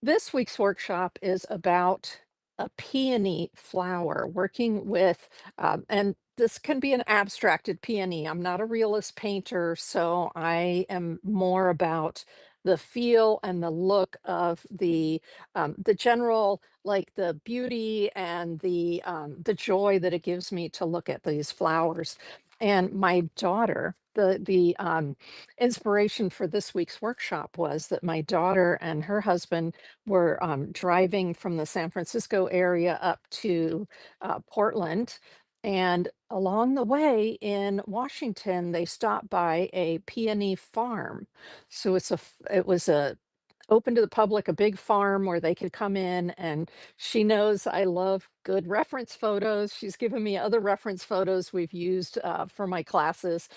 This week's workshop is about a peony flower, working with, and this can be an abstracted peony. I'm not a realist painter, so I am more about the feel and the look of the general, like the beauty and the joy that it gives me to look at these flowers. And my daughter, the inspiration for this week's workshop was that my daughter and her husband were driving from the San Francisco area up to Portland. And along the way in Washington, they stopped by a peony farm. So it was a open to the public, a big farm where they could come in. And she knows I love good reference photos. She's given me other reference photos we've used for my classes,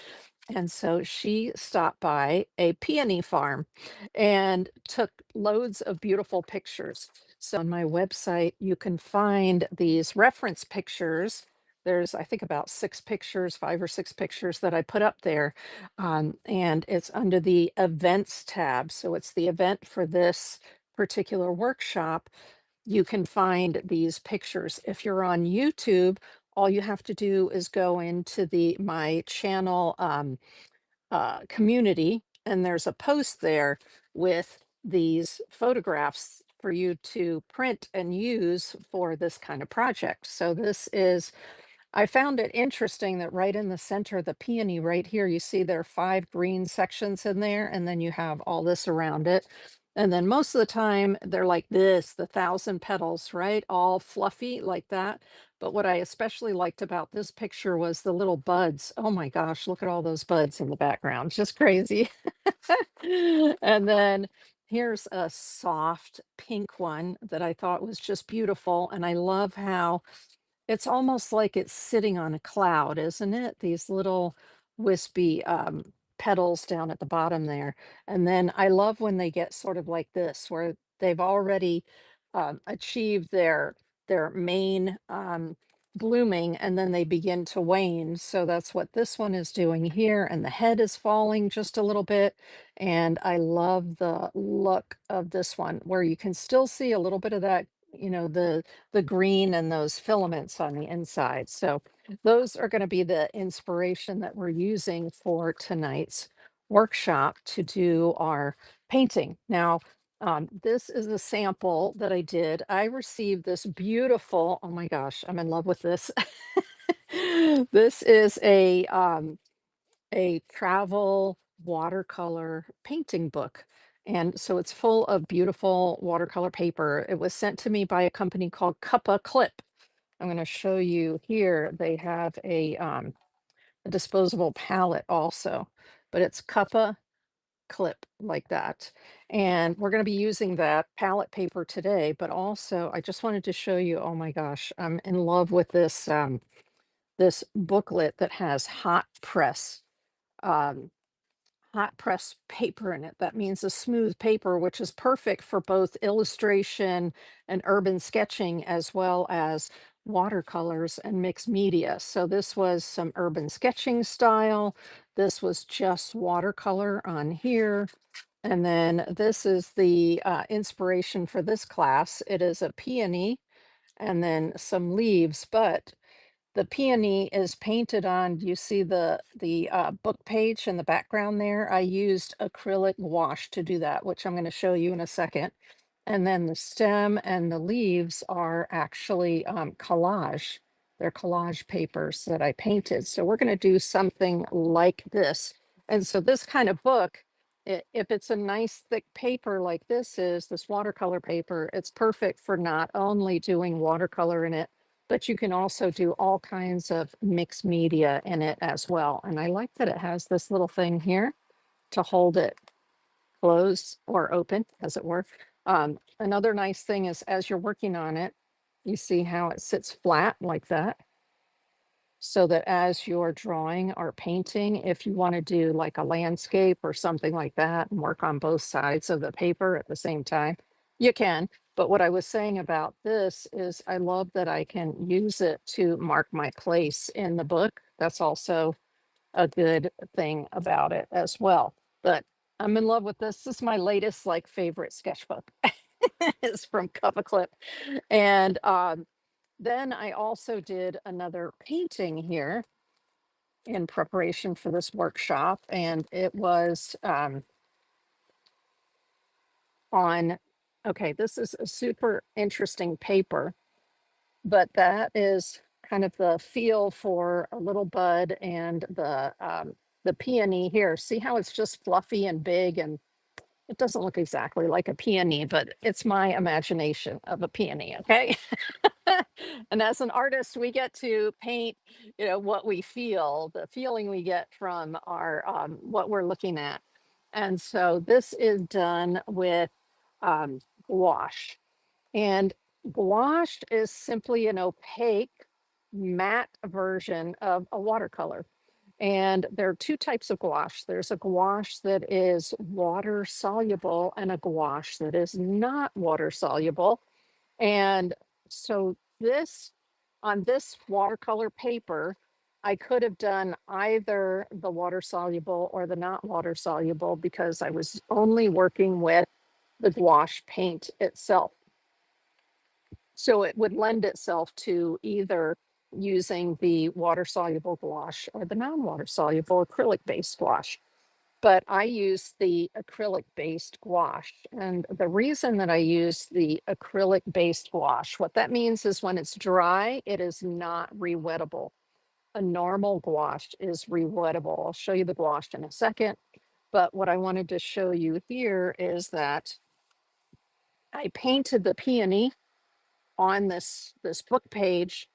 and so she stopped by a peony farm and took loads of beautiful pictures. So on my website, you can find these reference pictures. There's, I think, about 6 pictures, 5 or 6 pictures that I put up there. And it's under the events tab. So it's the event for this particular workshop. You can find these pictures. If you're on YouTube, all you have to do is go into the my channel community, and there's a post there with these photographs for you to print and use for this kind of project. So this is, I found it interesting that right in the center, the peony right here, you see there are 5 green sections in there, and then you have all this around it. And then most of the time they're like this, the 1,000 petals, right? All fluffy like that. But what I especially liked about this picture was the little buds. Oh my gosh, look at all those buds in the background. Just crazy. And then here's a soft pink one that I thought was just beautiful. And I love how it's almost like it's sitting on a cloud, isn't it? These little wispy petals down at the bottom there. And then I love when they get sort of like this, where they've already achieved their main blooming, and then they begin to wane. So that's what this one is doing here. And the head is falling just a little bit. And I love the look of this one, where you can still see a little bit of that, the green and those filaments on the inside. So those are going to be the inspiration that we're using for tonight's workshop to do our painting. Now, this is a sample that I did. I received this beautiful, oh my gosh, I'm in love with this. This is a travel watercolor painting book. And so it's full of beautiful watercolor paper. It was sent to me by a company called Cuppa Clip. I'm going to show you here. They have a disposable palette also, but it's Cuppa Clip like that. And we're going to be using that palette paper today, but also I just wanted to show you, oh my gosh, I'm in love with this booklet that has um, hot press paper in it. That means a smooth paper, which is perfect for both illustration and urban sketching, as well as watercolors and mixed media. So this was some urban sketching style. This was just watercolor on here. And then this is the inspiration for this class. It is a peony and then some leaves, but the peony is painted on, do you see the book page in the background there? I used acrylic gouache to do that, which I'm going to show you in a second. And then the stem and the leaves are actually collage. They're collage papers that I painted. So we're going to do something like this. And so this kind of book, if it's a nice thick paper like this is, this watercolor paper, it's perfect for not only doing watercolor in it, but you can also do all kinds of mixed media in it as well. And I like that it has this little thing here to hold it closed or open, as it were. Another nice thing is as you're working on it, you see how it sits flat like that. So that as you're drawing or painting, if you want to do like a landscape or something like that and work on both sides of the paper at the same time, you can. But what I was saying about this is I love that I can use it to mark my place in the book. That's also a good thing about it as well. But I'm in love with this. This is my latest like favorite sketchbook. It's from Cover Clip. And then I also did another painting here in preparation for this workshop, and it was on, okay, this is a super interesting paper, but that is kind of the feel for a little bud and the peony here. See how it's just fluffy and big, and it doesn't look exactly like a peony, but it's my imagination of a peony, okay? And as an artist, we get to paint, what we feel, the feeling we get from our what we're looking at. And so this is done with um, gouache. And gouache is simply an opaque, matte version of a watercolor. And there are two types of gouache. There's a gouache that is water soluble and a gouache that is not water soluble. And so on this watercolor paper, I could have done either the water soluble or the not water soluble because I was only working with the gouache paint itself. So it would lend itself to either using the water soluble gouache or the non-water soluble acrylic based gouache. But I use the acrylic based gouache. And the reason that I use the acrylic based gouache, what that means is when it's dry, it is not rewettable. A normal gouache is rewettable. I'll show you the gouache in a second. But what I wanted to show you here is that I painted the peony on this book page,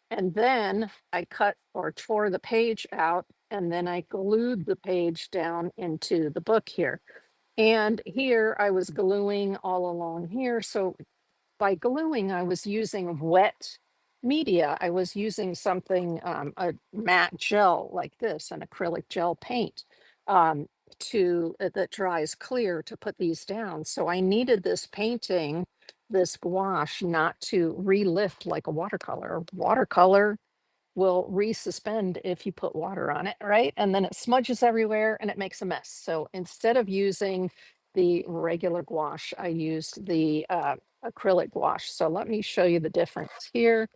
and then I cut or tore the page out, and then I glued the page down into the book here. And here I was gluing all along here. So by gluing, I was using wet media. I was using something, a matte gel like this, an acrylic gel paint, um, that dries clear to put these down. So I needed this painting, this gouache, not to relift like a watercolor. Watercolor will resuspend if you put water on it, right? And then it smudges everywhere and it makes a mess. So instead of using the regular gouache, I used the acrylic gouache. So let me show you the difference here.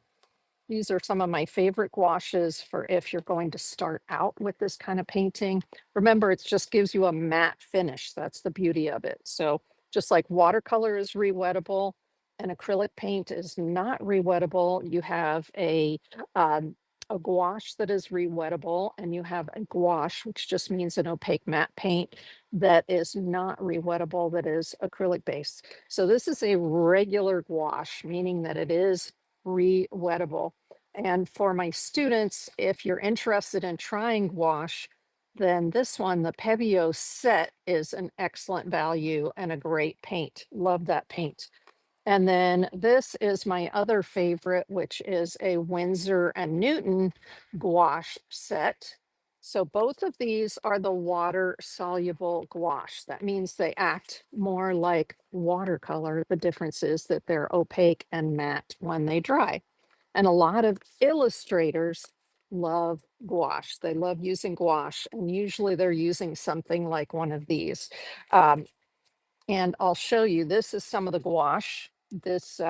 These are some of my favorite gouaches for if you're going to start out with this kind of painting. Remember, it just gives you a matte finish. That's the beauty of it. So just like watercolor is rewettable and acrylic paint is not rewettable, you have a gouache that is rewettable, and you have a gouache, which just means an opaque matte paint that is not rewettable, that is acrylic based. So this is a regular gouache, meaning that it is rewettable. And for my students, if you're interested in trying gouache, then this one, the Pebeo set, is an excellent value and a great paint. Love that paint. And then this is my other favorite, which is a Winsor and Newton gouache set. So both of these are the water soluble gouache. That means they act more like watercolor. The difference is that they're opaque and matte when they dry. And a lot of illustrators love gouache. They love using gouache, and usually they're using something like one of these. Um, and I'll show you, this is some of the gouache, this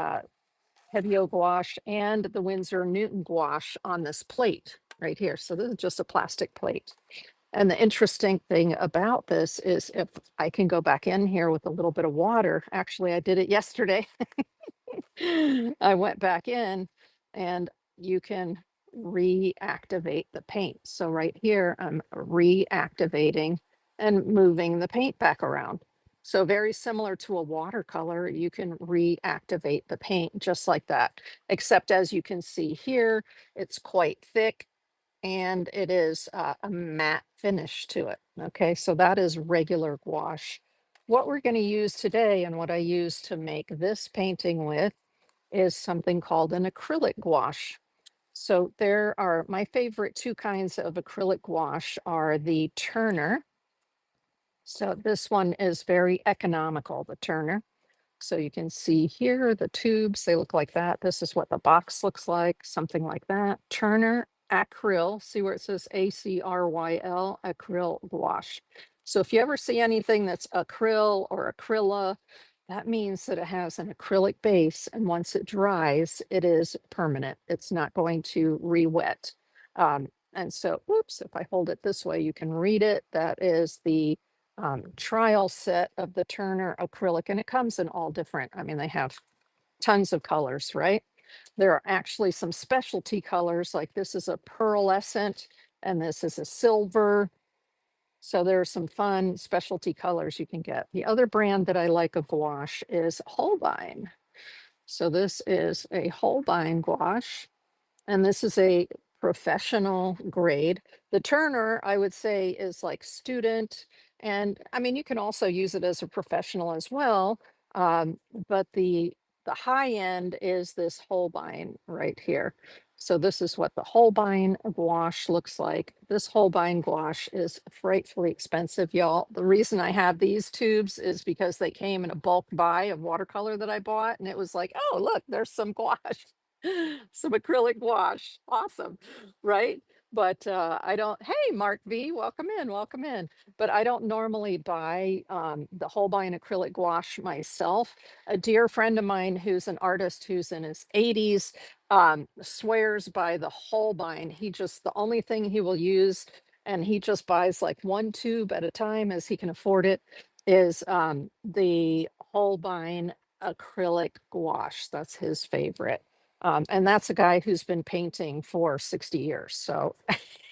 Pebeo gouache and the Winsor Newton gouache on this plate right here. So this is just a plastic plate. And the interesting thing about this is if I can go back in here with a little bit of water, actually I did it yesterday. I went back in and you can reactivate the paint. So right here, I'm reactivating and moving the paint back around. So very similar to a watercolor, you can reactivate the paint just like that, except as you can see here, it's quite thick and it is a matte finish to it. Okay, so that is regular gouache. What we're going to use today and what I use to make this painting with is something called an acrylic gouache. So there are my favorite two kinds of acrylic gouache are the Turner. So this one is very economical, the Turner. So you can see here the tubes, they look like that. This is what the box looks like, something like that. Turner Acryl, see where it says Acryl, Acryl gouache. So if you ever see anything that's acryl or acryla, That means that it has an acrylic base, and once it dries, it is permanent. It's not going to re-wet. And so, whoops, if I hold it this way, you can read it. That is the trial set of the Turner acrylic, and it comes in all different. I mean, they have tons of colors, right? There are actually some specialty colors, like this is a pearlescent, and this is a silver. So there are some fun specialty colors you can get. The other brand that I like of gouache is Holbein. So this is a Holbein gouache, and this is a professional grade. The Turner, I would say, is like student. And I mean, you can also use it as a professional as well. Um, but the high end is this Holbein right here. So this is what the Holbein gouache looks like. This Holbein gouache is frightfully expensive, y'all. The reason I have these tubes is because they came in a bulk buy of watercolor that I bought, and it was like, oh, look, there's some gouache. Some acrylic gouache. Awesome, right? But I don't, hey, Mark V, welcome in, welcome in. But I don't normally buy the Holbein acrylic gouache myself. A dear friend of mine who's an artist who's in his 80s swears by the Holbein. He just, the only thing he will use, and he just buys like one tube at a time as he can afford it, is the Holbein acrylic gouache. That's his favorite. And that's a guy who's been painting for 60 years. So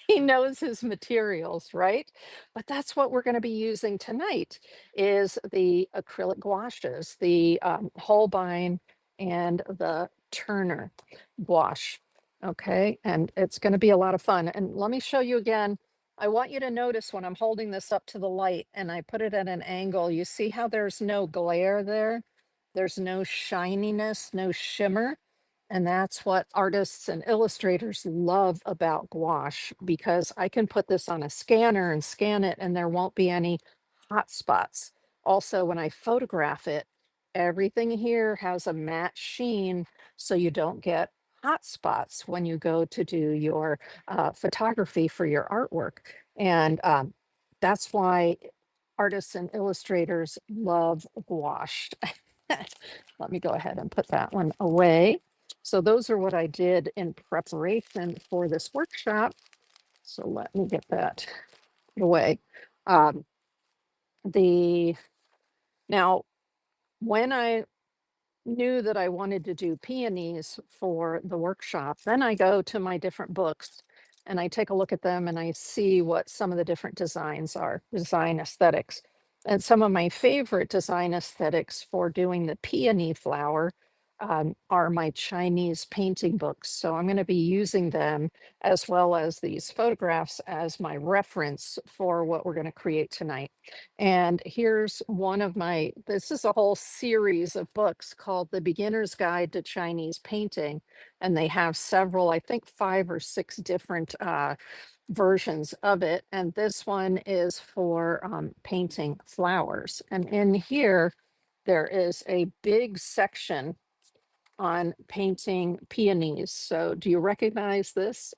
he knows his materials, right? But that's what we're going to be using tonight is the acrylic gouaches, the Holbein and the Turner gouache. Okay, and it's going to be a lot of fun. And let me show you again. I want you to notice when I'm holding this up to the light and I put it at an angle, you see how there's no glare there? There's no shininess, no shimmer. And that's what artists and illustrators love about gouache because I can put this on a scanner and scan it and there won't be any hot spots. Also, when I photograph it, everything here has a matte sheen so you don't get hot spots when you go to do your photography for your artwork. And that's why artists and illustrators love gouache. Let me go ahead and put that one away. So those are what I did in preparation for this workshop. So let me get that away. Um, the now when I knew that I wanted to do peonies for the workshop, then I go to my different books and I take a look at them and I see what some of the different designs are, design aesthetics. And some of my favorite design aesthetics for doing the peony flower are my Chinese painting books. So I'm going to be using them as well as these photographs as my reference for what we're going to create tonight. And here's one of my, this is a whole series of books called The Beginner's Guide to Chinese Painting. And they have several, I think 5 or 6 different versions of it. And this one is for painting flowers. And in here, there is a big section on painting peonies. So do you recognize this?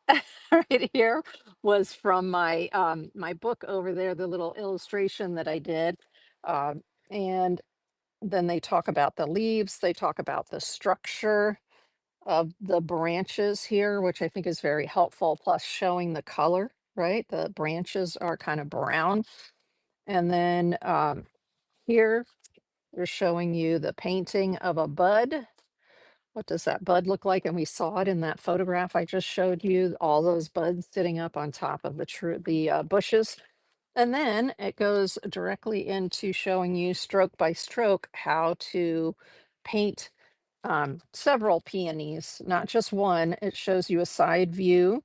Right here was from my my book over there, the little illustration that I did. And then they talk about the leaves, they talk about the structure of the branches here, which I think is very helpful, plus showing the color, right? The branches are kind of brown. And then here they're showing you the painting of a bud. What does that bud look like? And we saw it in that photograph I just showed you, all those buds sitting up on top of the bushes. And then it goes directly into showing you stroke by stroke how to paint several peonies, not just one. It shows you a side view.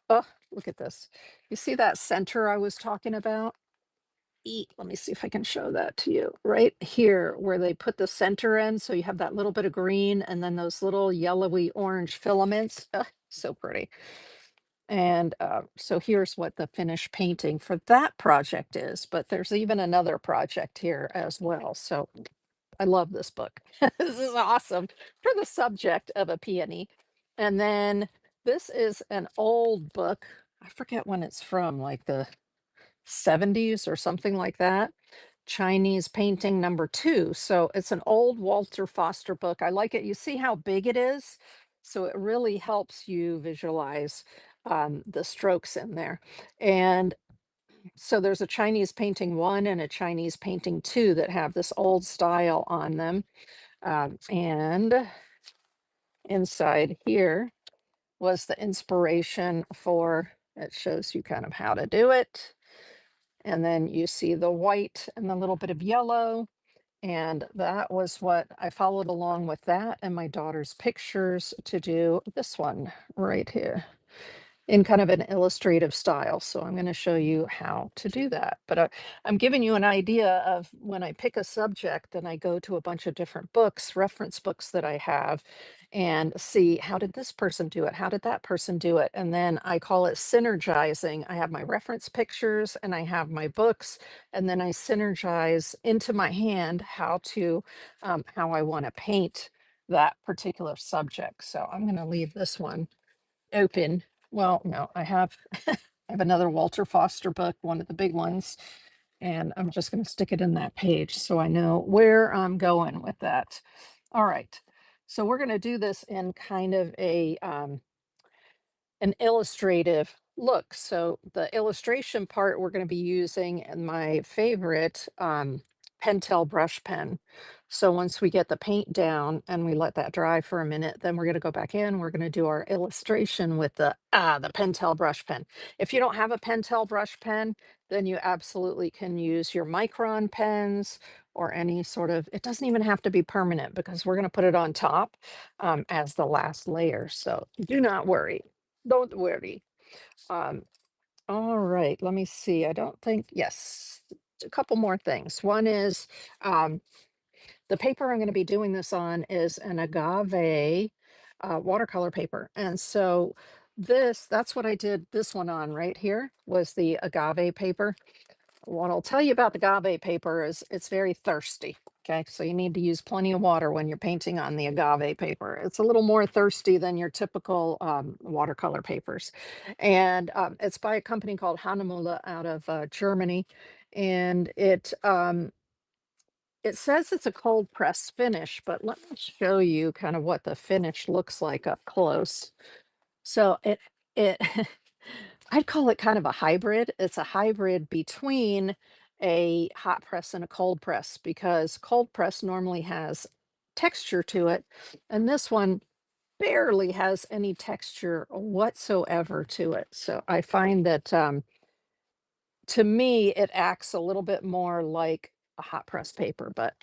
Oh, look at this. You see that center I was talking about? Let me see if I can show that to you right here where they put the center in. So you have that little bit of green and then those little yellowy orange filaments. Ugh, so pretty. And so here's what the finished painting for that project is. But there's even another project here as well. So I love this book. This is awesome for the subject of a peony. And then this is an old book. I forget when it's from, like the 70s or something like that. Chinese painting #2. So it's an old Walter Foster book. I like it. You see how big it is? So it really helps you visualize the strokes in there. And so there's a Chinese painting 1 and a Chinese painting 2 that have this old style on them. And inside here was the inspiration for, it shows you kind of how to do it. And then you see the white and the little bit of yellow. And that was what I followed along with that and my daughter's pictures to do this one right here in kind of an illustrative style. So I'm going to show you how to do that. But I'm giving you an idea of when I pick a subject and I go to a bunch of different books, reference books that I have, and see how did this person do it? How did that person do it? And then I call it synergizing. I have my reference pictures and I have my books, and then I synergize into my hand how I want to paint that particular subject. So I'm going to leave this one open. Well, no, I have I have another Walter Foster book, one of the big ones, and I'm just going to stick it in that page so I know where I'm going with that. All right. So we're going to do this in kind of an illustrative look. So the illustration part we're going to be using in my favorite Pentel brush pen. So once we get the paint down and we let that dry for a minute, then we're going to go back in. We're going to do our illustration with the Pentel brush pen. If you don't have a Pentel brush pen, then you absolutely can use your Micron pens or any sort of, it doesn't even have to be permanent because we're going to put it on top as the last layer. So do not worry. Don't worry. Um, all right, let me see. I don't think, yes, a couple more things. One is um, the paper I'm going to be doing this on is an agave watercolor paper. And so that's what I did this one on right here was the agave paper. What I'll tell you about the agave paper is it's very thirsty. Okay, so you need to use plenty of water when you're painting on the agave paper. It's a little more thirsty than your typical watercolor papers. And it's by a company called Hanemühle out of Germany. And it says it's a cold press finish, but let me show you kind of what the finish looks like up close. So it I'd call it kind of a hybrid. It's a hybrid between a hot press and a cold press because cold press normally has texture to it, and this one barely has any texture whatsoever to it. So I find that to me, it acts a little bit more like a hot press paper, but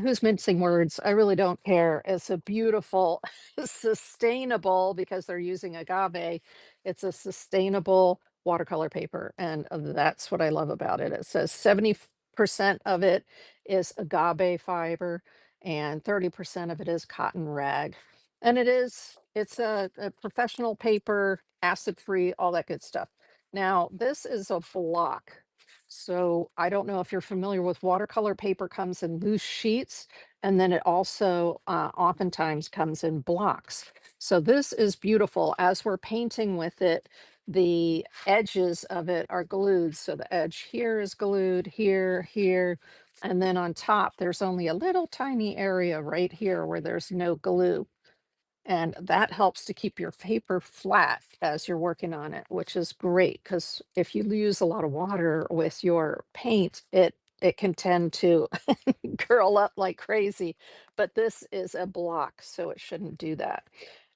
who's mincing words? I really don't care. It's a beautiful, sustainable, because they're using agave, it's a sustainable watercolor paper. And that's what I love about it. It says 70% of it is agave fiber and 30% of it is cotton rag. And it's a professional paper, acid free, all that good stuff. Now, this is a block. So I don't know if you're familiar with watercolor paper comes in loose sheets, and then it also oftentimes comes in blocks. So this is beautiful. As we're painting with it, the edges of it are glued. So the edge here is glued, here, and then on top, there's only a little tiny area right here where there's no glue. And that helps to keep your paper flat as you're working on it, which is great because if you use a lot of water with your paint, it can tend to curl up like crazy. But this is a block, so it shouldn't do that.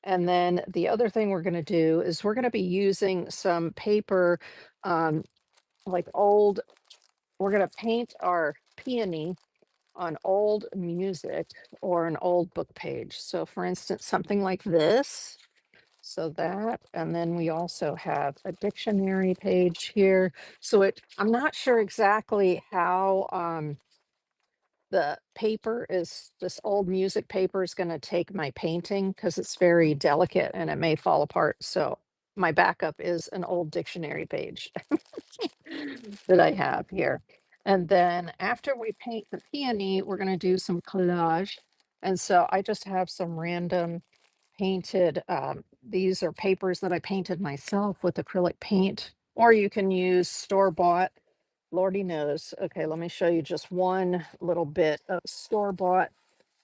And then the other thing we're going to do is we're going to be using some paper, like old. We're going to paint our peony on old music or an old book page. So for instance, something like this. So that, and then we also have a dictionary page here. So I'm not sure exactly how the paper is, this old music paper is going to take my painting because it's very delicate and it may fall apart. So my backup is an old dictionary page that I have here. And then after we paint the peony, we're going to do some collage. And so I just have some random painted, these are papers that I painted myself with acrylic paint, or you can use store-bought Lordy knows. Okay, let me show you just one little bit of store-bought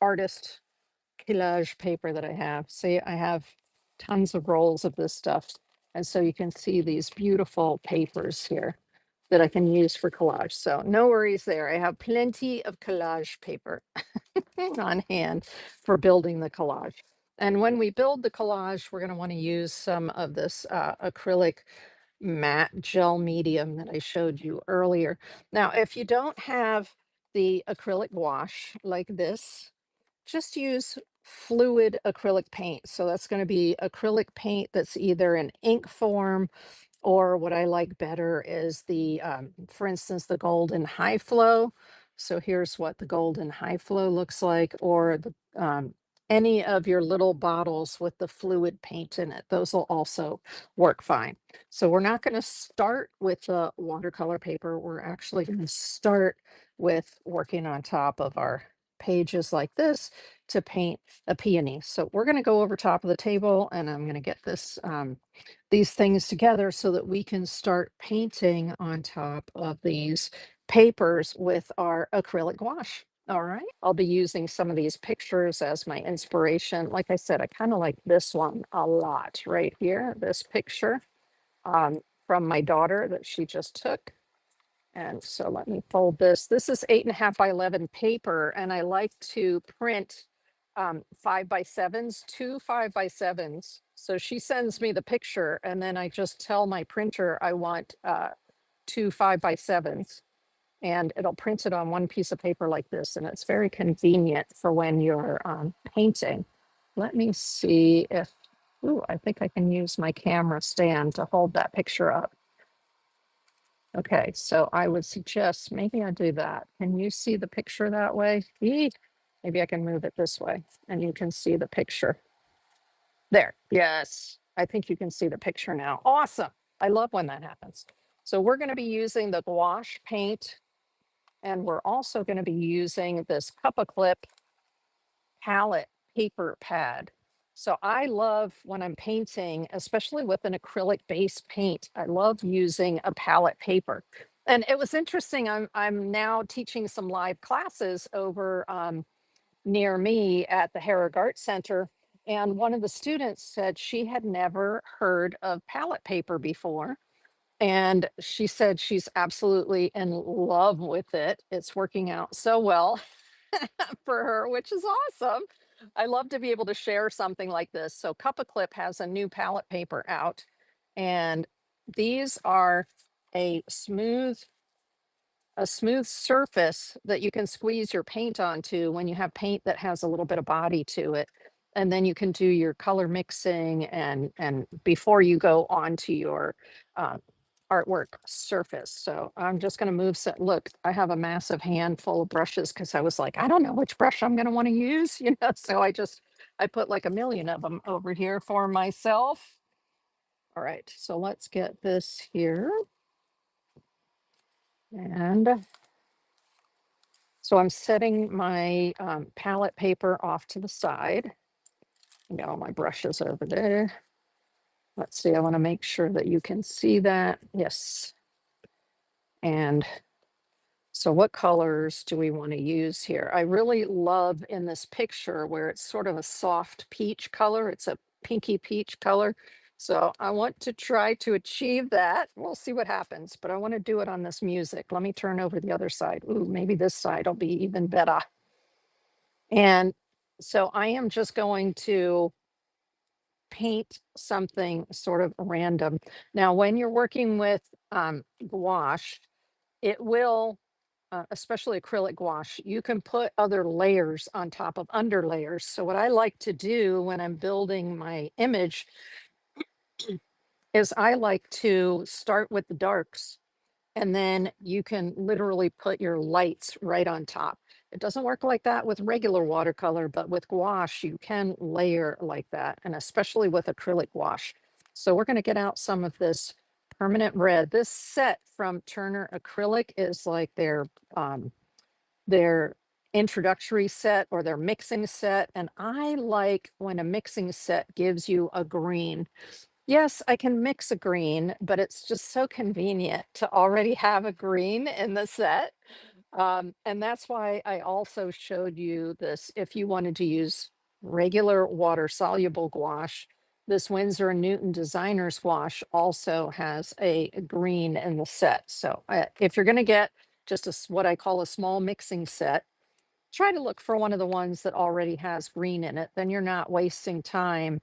artist collage paper that I have. See, I have tons of rolls of this stuff. And so you can see these beautiful papers here that I can use for collage. So no worries there. I have plenty of collage paper on hand for building the collage. And when we build the collage, we're going to want to use some of this acrylic matte gel medium that I showed you earlier. Now, if you don't have the acrylic gouache like this, just use fluid acrylic paint. So that's going to be acrylic paint that's either in ink form, or what I like better is the, for instance, the golden high flow. So here's what the golden high flow looks like, or the any of your little bottles with the fluid paint in it. Those will also work fine. So we're not going to start with the watercolor paper. We're actually going to start with working on top of our pages like this to paint a peony. So we're going to go over top of the table, and I'm going to get this these things together so that we can start painting on top of these papers with our acrylic gouache. All right. I'll be using some of these pictures as my inspiration. Like I said, I kind of like this one a lot right here, this picture from my daughter that she just took. And so let me fold this. This is 8.5 by 11 paper, and I like to print 5x7s, two 5x7s. So she sends me the picture, and then I just tell my printer I want two 5x7s, and it'll print it on one piece of paper like this. And it's very convenient for when you're painting. Let me see if, ooh, I think I can use my camera stand to hold that picture up. Okay, so I would suggest maybe I do that. Can you see the picture that way? Maybe I can move it this way and you can see the picture. There, yes. I think you can see the picture now. Awesome. I love when that happens. So we're going to be using the gouache paint, and we're also going to be using this cup clip palette paper pad. So I love when I'm painting, especially with an acrylic base paint, I love using a palette paper. And it was interesting. I'm now teaching some live classes over near me at the Herrig Art Center. And one of the students said she had never heard of palette paper before. And she said she's absolutely in love with it. It's working out so well for her, which is awesome. I love to be able to share something like this. So Cup of Clip has a new palette paper out, and these are a smooth surface that you can squeeze your paint onto when you have paint that has a little bit of body to it. And then you can do your color mixing and before you go onto your uh, artwork surface. So I'm just going to move set. Look, I have a massive handful of brushes because I was like, I don't know which brush I'm going to want to use, you know. So I put like a million of them over here for myself. All right, so let's get this here. And so I'm setting my palette paper off to the side. I got all my brushes over there. Let's see, I want to make sure that you can see that. Yes. And so what colors do we want to use here? I really love in this picture where it's sort of a soft peach color. It's a pinky peach color. So I want to try to achieve that. We'll see what happens, but I want to do it on this music. Let me turn over the other side. Ooh, maybe this side will be even better. And so I am just going to paint something sort of random. Now, when you're working with gouache, it will, especially acrylic gouache, you can put other layers on top of under layers. So what I like to do when I'm building my image is I like to start with the darks, and then you can literally put your lights right on top. It doesn't work like that with regular watercolor, but with gouache, you can layer like that, and especially with acrylic gouache. So we're going to get out some of this permanent red. This set from Turner Acrylic is like their introductory set or their mixing set. And I like when a mixing set gives you a green. Yes, I can mix a green, but it's just so convenient to already have a green in the set. And that's why I also showed you this. If you wanted to use regular water soluble gouache, this Winsor& and Newton Designer's gouache also has a green in the set. So if you're going to get just what I call a small mixing set, try to look for one of the ones that already has green in it. Then you're not wasting time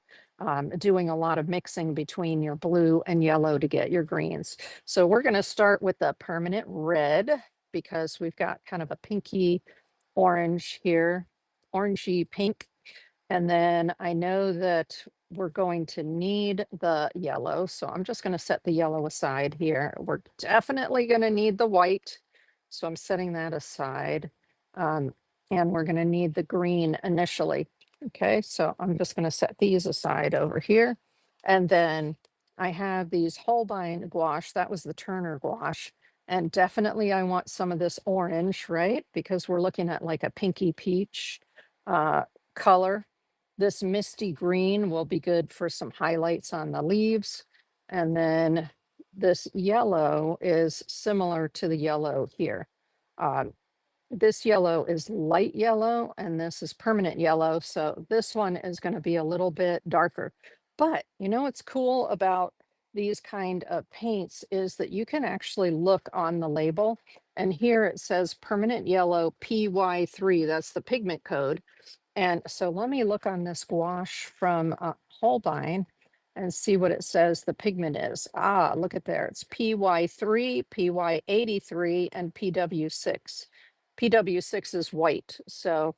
doing a lot of mixing between your blue and yellow to get your greens. So we're going to start with the permanent red because we've got kind of a pinky orange here, orangey pink. And then I know that we're going to need the yellow. So I'm just going to set the yellow aside here. We're definitely going to need the white. So I'm setting that aside. Um, and we're going to need the green initially. Okay, so I'm just going to set these aside over here. And then I have these Holbein gouache. That was the Turner gouache. And definitely I want some of this orange, right? Because we're looking at like a pinky peach color. This misty green will be good for some highlights on the leaves. And then this yellow is similar to the yellow here. Um, this yellow is light yellow and this is permanent yellow. So this one is going to be a little bit darker. But you know what's cool about these kind of paints is that you can actually look on the label and here it says permanent yellow PY3. That's the pigment code. And so let me look on this gouache from Holbein and see what it says the pigment is. Ah, look at there. It's PY3, PY83, and PW6. PW6 is white, so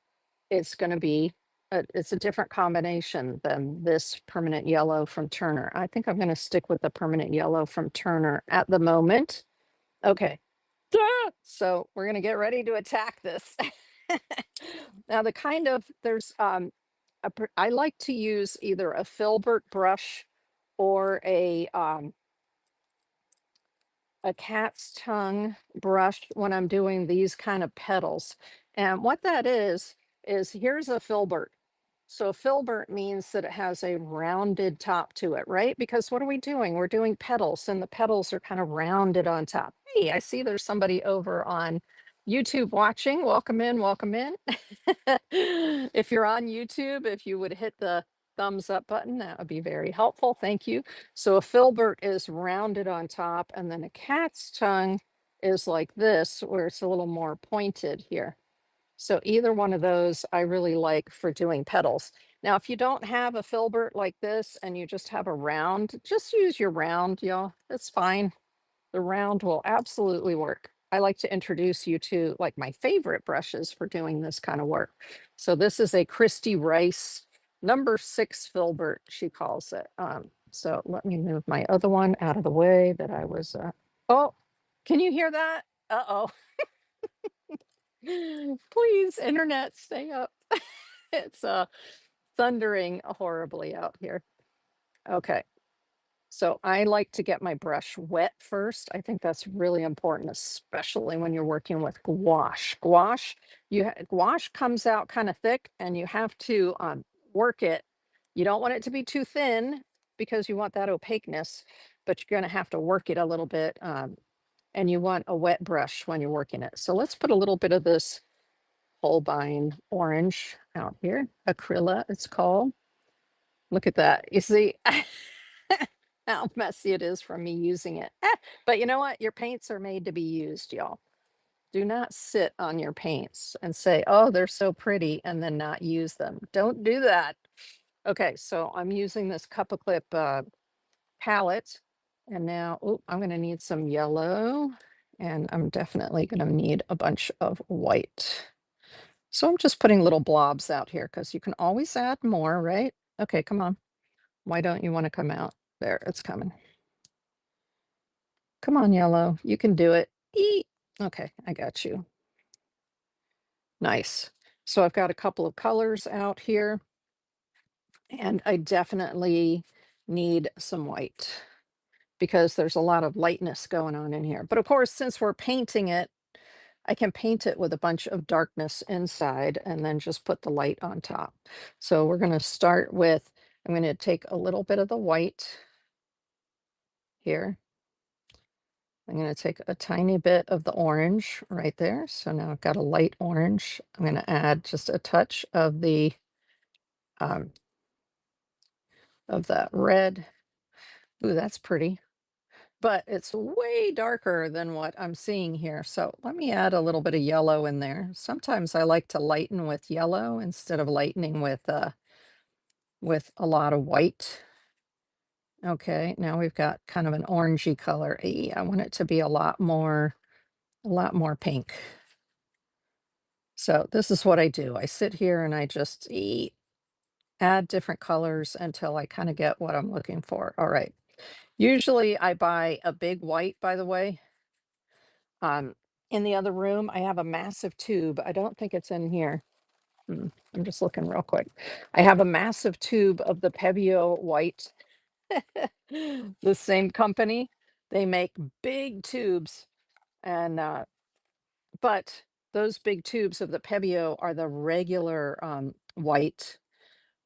it's going to be, it's a different combination than this permanent yellow from Turner. I think I'm going to stick with the permanent yellow from Turner at the moment. Okay, so we're going to get ready to attack this. Now the kind of, there's, I like to use either a filbert brush or a cat's tongue brush when I'm doing these kind of petals. And what that is here's a filbert. So a filbert means that it has a rounded top to it, right? Because what are we doing? We're doing petals and the petals are kind of rounded on top. Hey, I see there's somebody over on YouTube watching. Welcome in, welcome in. If you're on YouTube, if you would hit the thumbs up button, that would be very helpful. Thank you. So a filbert is rounded on top, and then a cat's tongue is like this, where it's a little more pointed here. So either one of those I really like for doing petals. Now, if you don't have a filbert like this and you just have a round, just use your round, y'all. That's fine. The round will absolutely work. I like to introduce you to like my favorite brushes for doing this kind of work. So this is a Christy Rice #6 filbert, she calls it. So let me move my other one out of the way that I was, oh, can you hear that? Uh-oh. Please, internet, stay up. It's thundering horribly out here. Okay. So I like to get my brush wet first. I think that's really important, especially when you're working with gouache. Gouache comes out kind of thick, and you have to work it. You don't want it to be too thin because you want that opaqueness, but you're going to have to work it a little bit. And you want a wet brush when you're working it. So let's put a little bit of this Holbein orange out here. Acrylic, it's called. Look at that. You see how messy it is from me using it. But you know what? Your paints are made to be used, y'all. Do not sit on your paints and say, oh, they're so pretty, and then not use them. Don't do that. Okay, so I'm using this Cup of Clip palette. And now, oh, I'm going to need some yellow. And I'm definitely going to need a bunch of white. So I'm just putting little blobs out here because you can always add more, right? Okay, come on. Why don't you want to come out? There, it's coming. Come on, yellow. You can do it. Eat. Okay, I got you. Nice. So I've got a couple of colors out here, and I definitely need some white because there's a lot of lightness going on in here. But of course, since we're painting it, I can paint it with a bunch of darkness inside and then just put the light on top. So we're going to start with, I'm going to take a little bit of the white here. I'm going to take a tiny bit of the orange right there. So now I've got a light orange. I'm going to add just a touch um, of that red. Ooh, that's pretty, but it's way darker than what I'm seeing here. So let me add a little bit of yellow in there. Sometimes I like to lighten with yellow instead of lightening with a lot of white. Okay, now we've got kind of an orangey color. I want it to be a lot more pink. So this is what I do. I sit here and I just add different colors until I kind of get what I'm looking for. All right. Usually I buy a big white, by the way. Um, in the other room, I have a massive tube. I don't think it's in here. I'm just looking real quick. I have a massive tube of the Pebeo white. The same company. They make big tubes, and but those big tubes of the Pebeo are the regular white,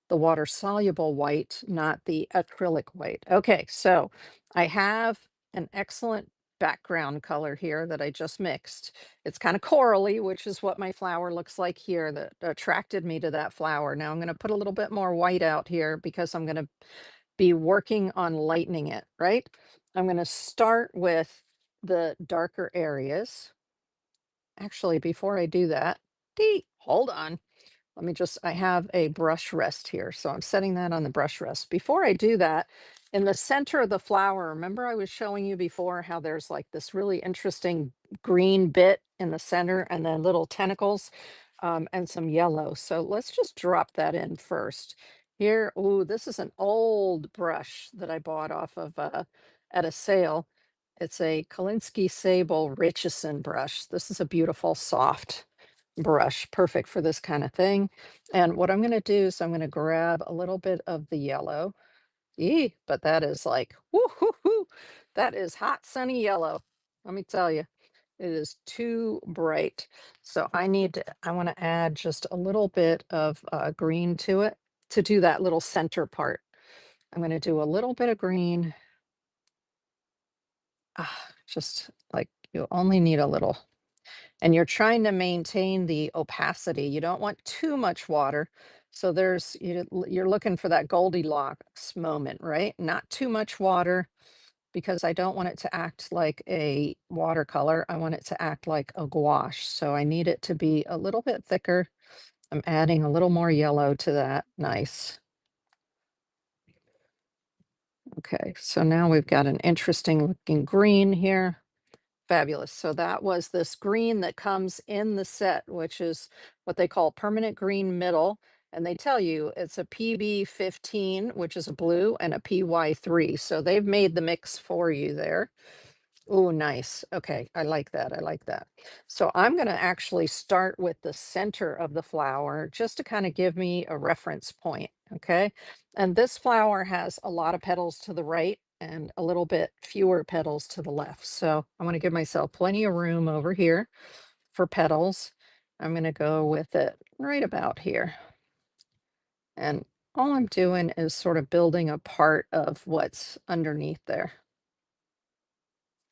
the water soluble white, not the acrylic white. Okay, so I have an excellent background color here that I just mixed. It's kind of corally, which is what my flower looks like here that attracted me to that flower. Now I'm going to put a little bit more white out here because I'm going to be working on lightening it, right? I'm going to start with the darker areas. Actually, before I do that, hold on. Let me just, I have a brush rest here. So I'm setting that on the brush rest. Before I do that, in the center of the flower, remember I was showing you before how there's like this really interesting green bit in the center and then little tentacles and some yellow. So let's just drop that in first. Here, ooh, this is an old brush that I bought off of at a sale. It's a Kolinsky Sable Richardson brush. This is a beautiful soft brush, perfect for this kind of thing. And what I'm going to do is I'm going to grab a little bit of the yellow. But that is like, woo, that is hot, sunny yellow. Let me tell you, it is too bright. So I want to add just a little bit of green to it to do that little center part. I'm going to do a little bit of green. Just like you only need a little. And you're trying to maintain the opacity. You don't want too much water. So you're looking for that Goldilocks moment, right? Not too much water because I don't want it to act like a watercolor. I want it to act like a gouache. So I need it to be a little bit thicker. I'm adding a little more yellow to that. Nice. Okay, so now we've got an interesting looking green here. Fabulous. So that was this green that comes in the set, which is what they call permanent green middle. And they tell you it's a PB15, which is a blue, and a PY3. So they've made the mix for you there. Oh, nice. Okay, I like that. I like that. So I'm going to actually start with the center of the flower just to kind of give me a reference point. Okay. And this flower has a lot of petals to the right and a little bit fewer petals to the left. So I want to give myself plenty of room over here for petals. I'm going to go with it right about here. And all I'm doing is sort of building a part of what's underneath there.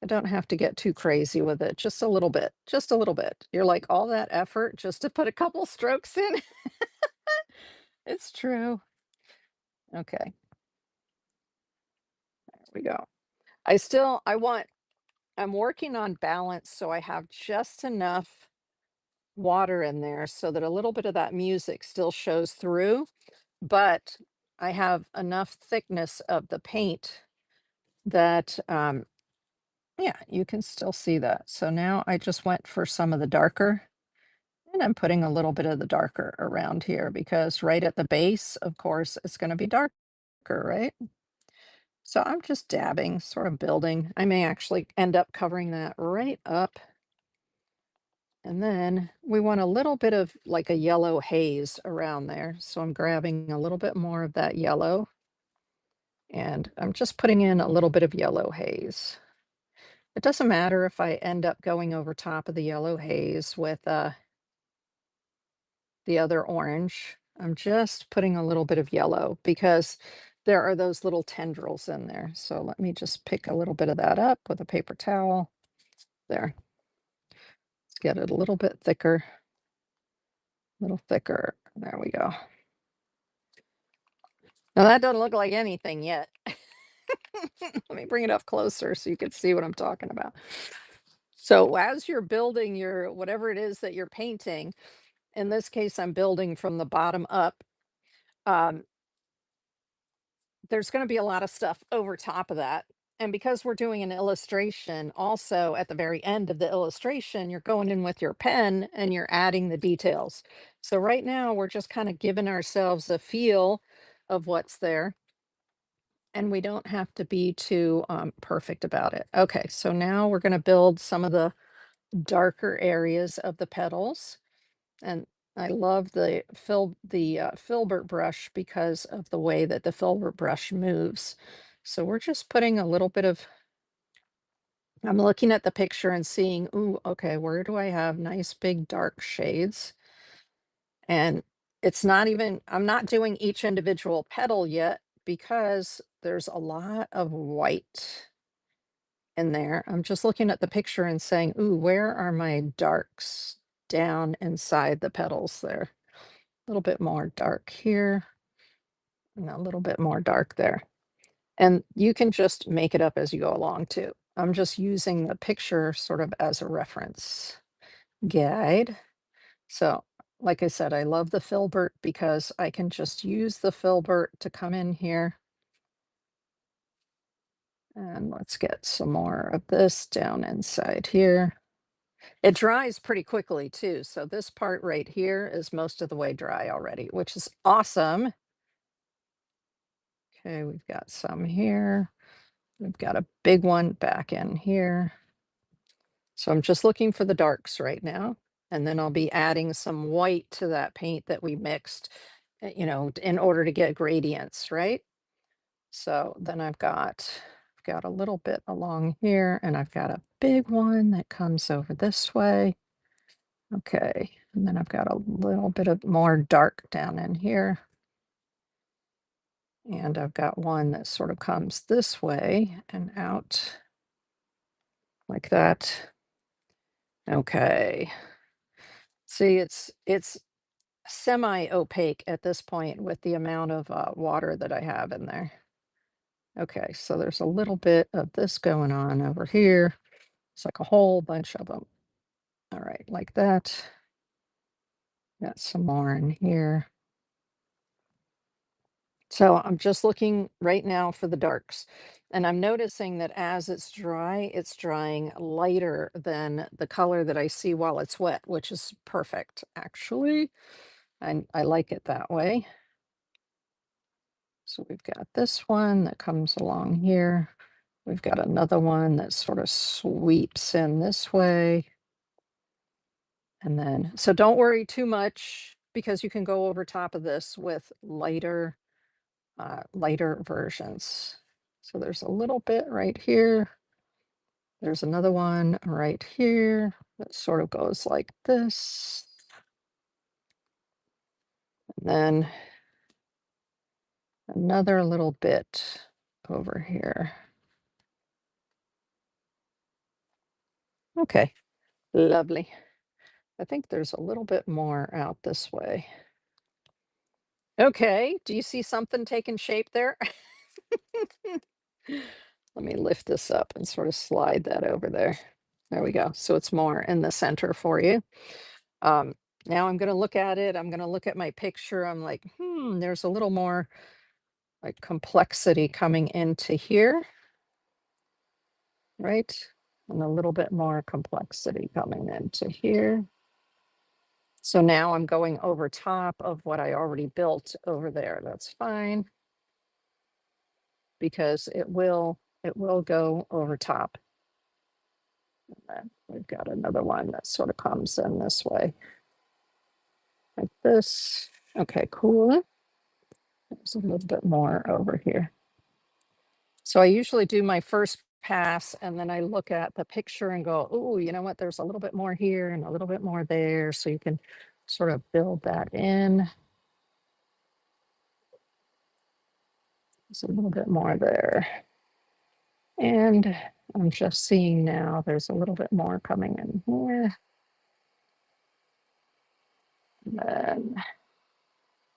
I don't have to get too crazy with it, just a little bit, just a little bit. You're like, all that effort just to put a couple strokes in? It's true. Okay, there we go. I'm working on balance so I have just enough water in there so that a little bit of that music still shows through, but I have enough thickness of the paint that, yeah, you can still see that. So now I just went for some of the darker. And I'm putting a little bit of the darker around here because right at the base, of course, it's going to be darker, right? So I'm just dabbing, sort of building. I may actually end up covering that right up. And then we want a little bit of like a yellow haze around there. So I'm grabbing a little bit more of that yellow. And I'm just putting in a little bit of yellow haze. It doesn't matter if I end up going over top of the yellow haze with the other orange. I'm just putting a little bit of yellow because there are those little tendrils in there. So let me just pick a little bit of that up with a paper towel. There. Let's get it a little bit thicker. A little thicker. There we go. Now that doesn't look like anything yet. Let me bring it up closer so you can see what I'm talking about. So as you're building your whatever it is that you're painting, in this case, I'm building from the bottom up. Um, there's going to be a lot of stuff over top of that. And because we're doing an illustration, also at the very end of the illustration, you're going in with your pen and you're adding the details. So right now, we're just kind of giving ourselves a feel of what's there. And we don't have to be too perfect about it. Okay, so now we're going to build some of the darker areas of the petals. And I love the filbert brush because of the way that the filbert brush moves. So we're just putting a little bit of, I'm looking at the picture and seeing, ooh, okay, where do I have nice big dark shades? And it's not even, I'm not doing each individual petal yet because there's a lot of white in there. I'm just looking at the picture and saying, ooh, where are my darks down inside the petals there? A little bit more dark here and a little bit more dark there. And you can just make it up as you go along too. I'm just using the picture sort of as a reference guide. So, like I said, I love the filbert because I can just use the filbert to come in here. And let's get some more of this down inside here. It dries pretty quickly too. So this part right here is most of the way dry already, which is awesome. Okay, we've got some here. We've got a big one back in here. So I'm just looking for the darks right now. And then I'll be adding some white to that paint that we mixed, in order to get gradients, right? So then I've got a little bit along here and I've got a big one that comes over this way. Okay, and then I've got a little bit of more dark down in here. And I've got one that sort of comes this way and out like that. Okay. See, it's semi-opaque at this point with the amount of water that I have in there. Okay, so there's a little bit of this going on over here. It's like a whole bunch of them. All right, like that. Got some more in here. So I'm just looking right now for the darks. And I'm noticing that as it's dry, it's drying lighter than the color that I see while it's wet, which is perfect, actually. And I like it that way. So we've got this one that comes along here. We've got another one that sort of sweeps in this way. And then, so don't worry too much because you can go over top of this with lighter versions. So there's a little bit right here. There's another one right here that sort of goes like this. And then another little bit over here. Okay, lovely. I think there's a little bit more out this way. Okay, do you see something taking shape there? Let me lift this up and sort of slide that over there. There we go. So it's more in the center for you. Um, Now I'm going to look at it. I'm going to look at my picture. I'm like, there's a little more like complexity coming into here, right? And a little bit more complexity coming into here. So now I'm going over top of what I already built over there. That's fine because it will go over top. And then we've got another one that sort of comes in this way, like this. Okay, cool. There's a little bit more over here. So I usually do my first pass and then I look at the picture and go, oh, you know what? There's a little bit more here and a little bit more there. So you can sort of build that in. There's a little bit more there. And I'm just seeing now there's a little bit more coming in here. And then,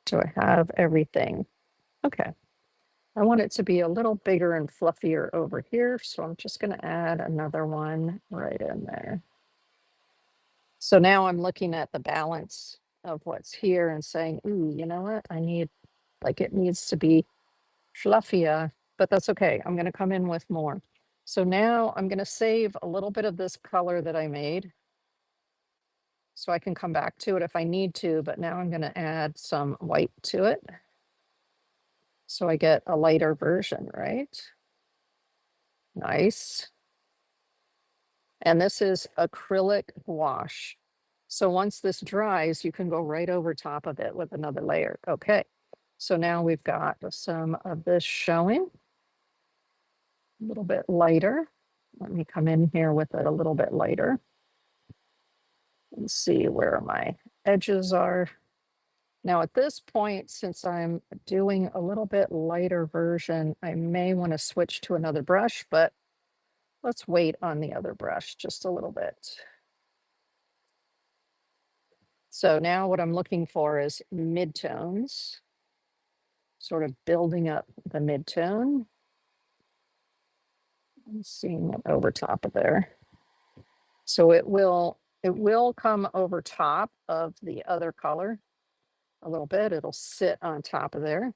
do I have everything? Okay. I want it to be a little bigger and fluffier over here, so I'm just going to add another one right in there. So now I'm looking at the balance of what's here and saying, ooh, you know what? I need, like, it needs to be fluffier, but that's okay. I'm going to come in with more. So now I'm going to save a little bit of this color that I made so I can come back to it if I need to, but now I'm going to add some white to it. So I get a lighter version, right? Nice. And this is acrylic gouache. So once this dries, you can go right over top of it with another layer. Okay. So now we've got some of this showing a little bit lighter. Let me come in here with it a little bit lighter and see where my edges are. Now at this point, since I'm doing a little bit lighter version, I may want to switch to another brush, but let's wait on the other brush just a little bit. So now what I'm looking for is midtones, sort of building up the midtone. I'm seeing it over top of there. So it will come over top of the other color a little bit. It'll sit on top of there,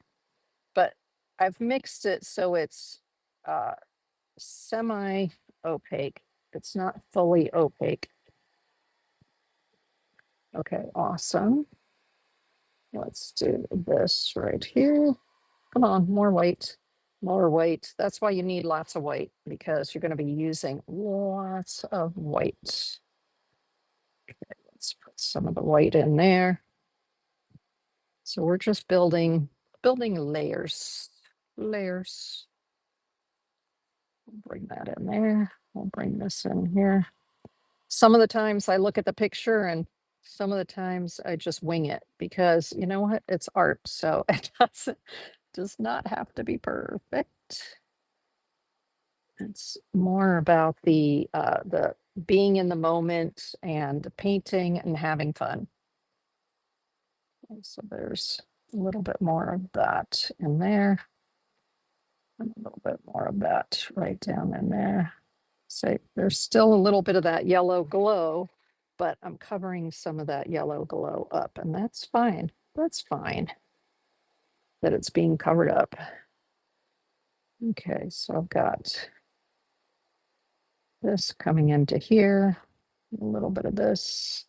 but I've mixed it so it's semi opaque. It's not fully opaque. Okay, awesome. Let's do this right here. Come on, more white, more white. That's why you need lots of white, because you're going to be using lots of white. Okay, let's put some of the white in there. So we're just building layers. Layers. We'll bring that in there. We'll bring this in here. Some of the times I look at the picture and some of the times I just wing it, because you know what? It's art, so it does not have to be perfect. It's more about the being in the moment and painting and having fun. And so there's a little bit more of that in there. And a little bit more of that right down in there. So there's still a little bit of that yellow glow, but I'm covering some of that yellow glow up, and that's fine. That's fine that it's being covered up. Okay, so I've got this coming into here, a little bit of this.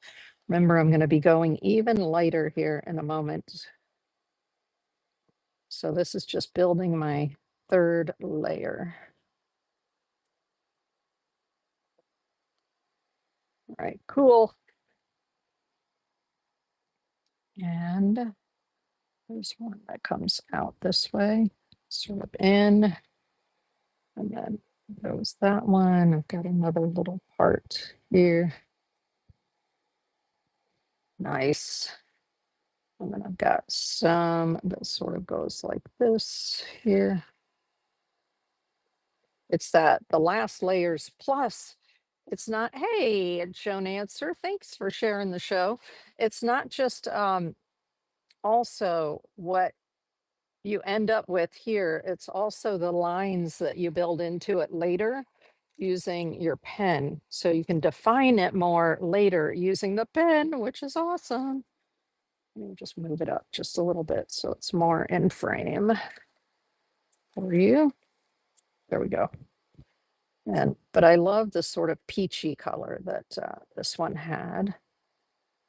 Remember, I'm going to be going even lighter here in a moment. So this is just building my third layer. All right, cool. And there's one that comes out this way, sort of in, and then goes that one. I've got another little part here. Nice. And then I've got some that sort of goes like this here. It's that the last layers plus, it's not, hey, Joe Nancer, thanks for sharing the show. It's not just also what you end up with here, it's also the lines that you build into it later using your pen. So you can define it more later using the pen, which is awesome. Let me just move it up just a little bit so it's more in frame for you. There we go. But I love this sort of peachy color that this one had.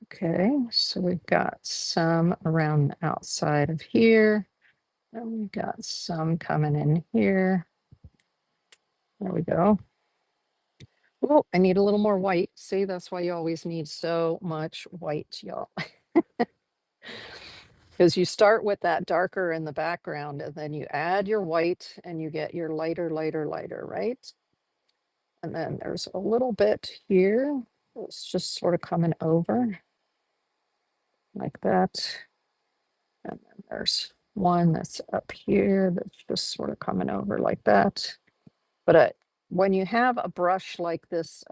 Okay, so we've got some around the outside of here. And we've got some coming in here. There we go. Oh, I need a little more white. See, that's why you always need so much white, y'all. Because you start with that darker in the background and then you add your white and you get your lighter, lighter, lighter, right? And then there's a little bit here. It's just sort of coming over like that. And then there's one that's up here that's just sort of coming over like that. But when you have a brush like this,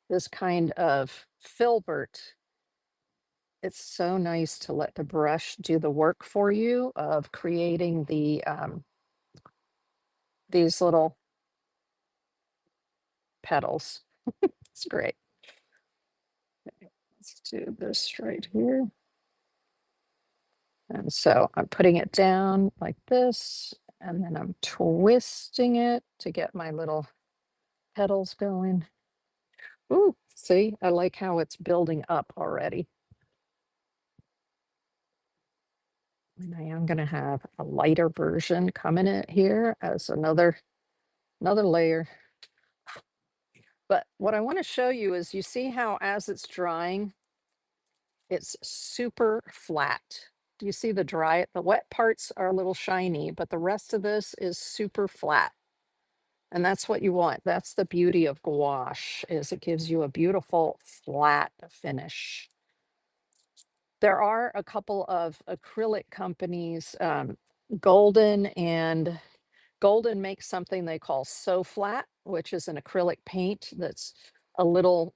this kind of filbert, it's so nice to let the brush do the work for you of creating these little petals. It's great. Let's do this right here. And so I'm putting it down like this, and then I'm twisting it to get my little petals going. Ooh, see, I like how it's building up already. And I am gonna have a lighter version coming in here as another layer. But what I want to show you is you see how as it's drying, it's super flat. Do you see the wet parts are a little shiny, but the rest of this is super flat. And that's what you want. That's the beauty of gouache, is it gives you a beautiful flat finish. There are a couple of acrylic companies, Golden makes something they call So Flat, which is an acrylic paint that's a little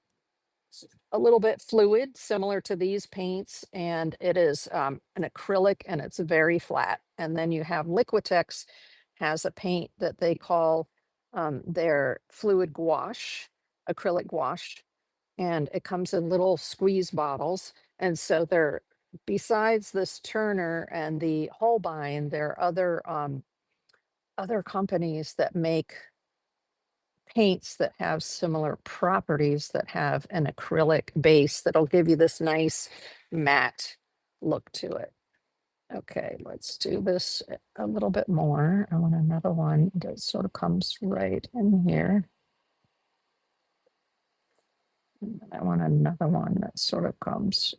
a little bit fluid, similar to these paints, and it is an acrylic and it's very flat. And then you have Liquitex has a paint that they call their fluid gouache, acrylic gouache, and it comes in little squeeze bottles. And so they're besides this Turner and the Holbein, there are other companies that make paints that have similar properties that have an acrylic base that'll give you this nice matte look to it. Okay, let's do this a little bit more. I want another one that sort of comes right in here. And then I want another one that sort of comes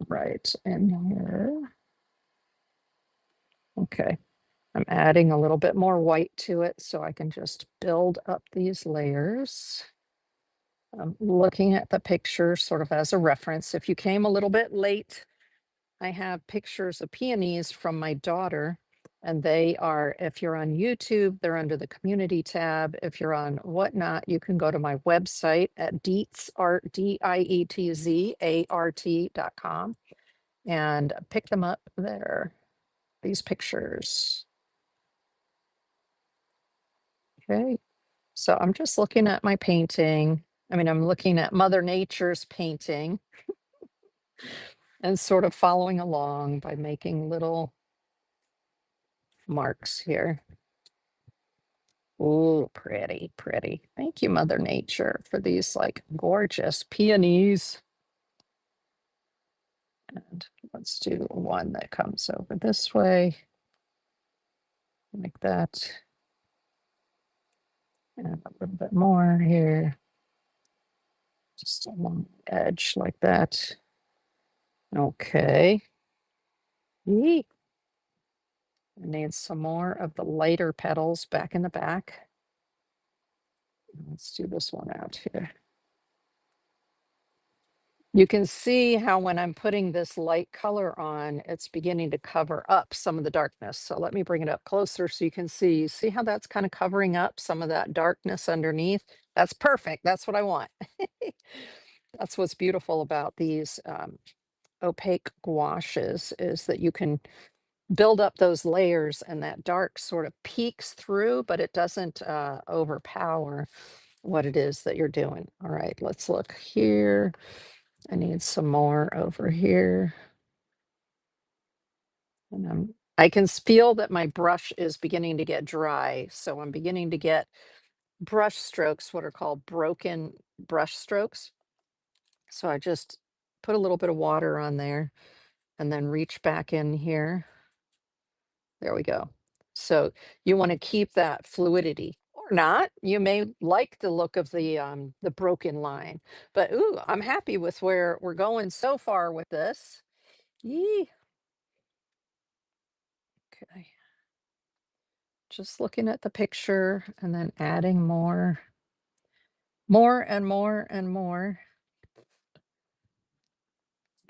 right in here. Okay, I'm adding a little bit more white to it so I can just build up these layers. I'm looking at the picture sort of as a reference. If you came a little bit late, I have pictures of peonies from my daughter, and they are, if you're on YouTube, they're under the community tab. If you're on Whatnot, you can go to my website at dietzart, DIETZART.com and pick them up there, these pictures. Okay, so I'm just looking at my painting. I mean, I'm looking at Mother Nature's painting and sort of following along by making little marks here. Ooh, pretty, pretty. Thank you, Mother Nature, for these like gorgeous peonies. And let's do one that comes over this way, like that. And a little bit more here. Just along the edge like that. Okay. Yee. I need some more of the lighter petals back in the back. Let's do this one out here. You can see how when I'm putting this light color on, it's beginning to cover up some of the darkness. So let me bring it up closer so you can see. See how that's kind of covering up some of that darkness underneath? That's perfect. That's what I want. That's what's beautiful about these opaque gouaches, is that you can build up those layers and that dark sort of peeks through, but it doesn't overpower what it is that you're doing. All right, let's look here. I need some more over here. And I can feel that my brush is beginning to get dry. So I'm beginning to get brush strokes, what are called broken brush strokes. So I just put a little bit of water on there and then reach back in here. There we go. So you want to keep that fluidity or not. You may like the look of the broken line, but ooh, I'm happy with where we're going so far with this. Yee. Okay. Just looking at the picture and then adding more and more and more.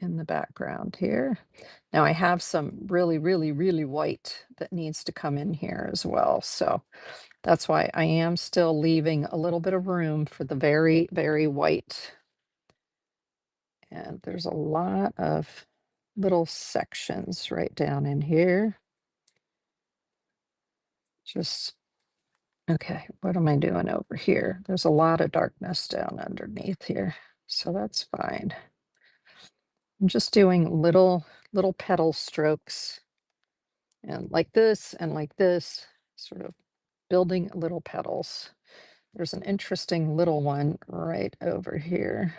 in the background here. Now I have some really, really, really white that needs to come in here as well. So that's why I am still leaving a little bit of room for the very, very white. And there's a lot of little sections right down in here. Just, okay, what am I doing over here? There's a lot of darkness down underneath here. So that's fine. I'm just doing little petal strokes and like this, sort of building little petals. There's an interesting little one right over here.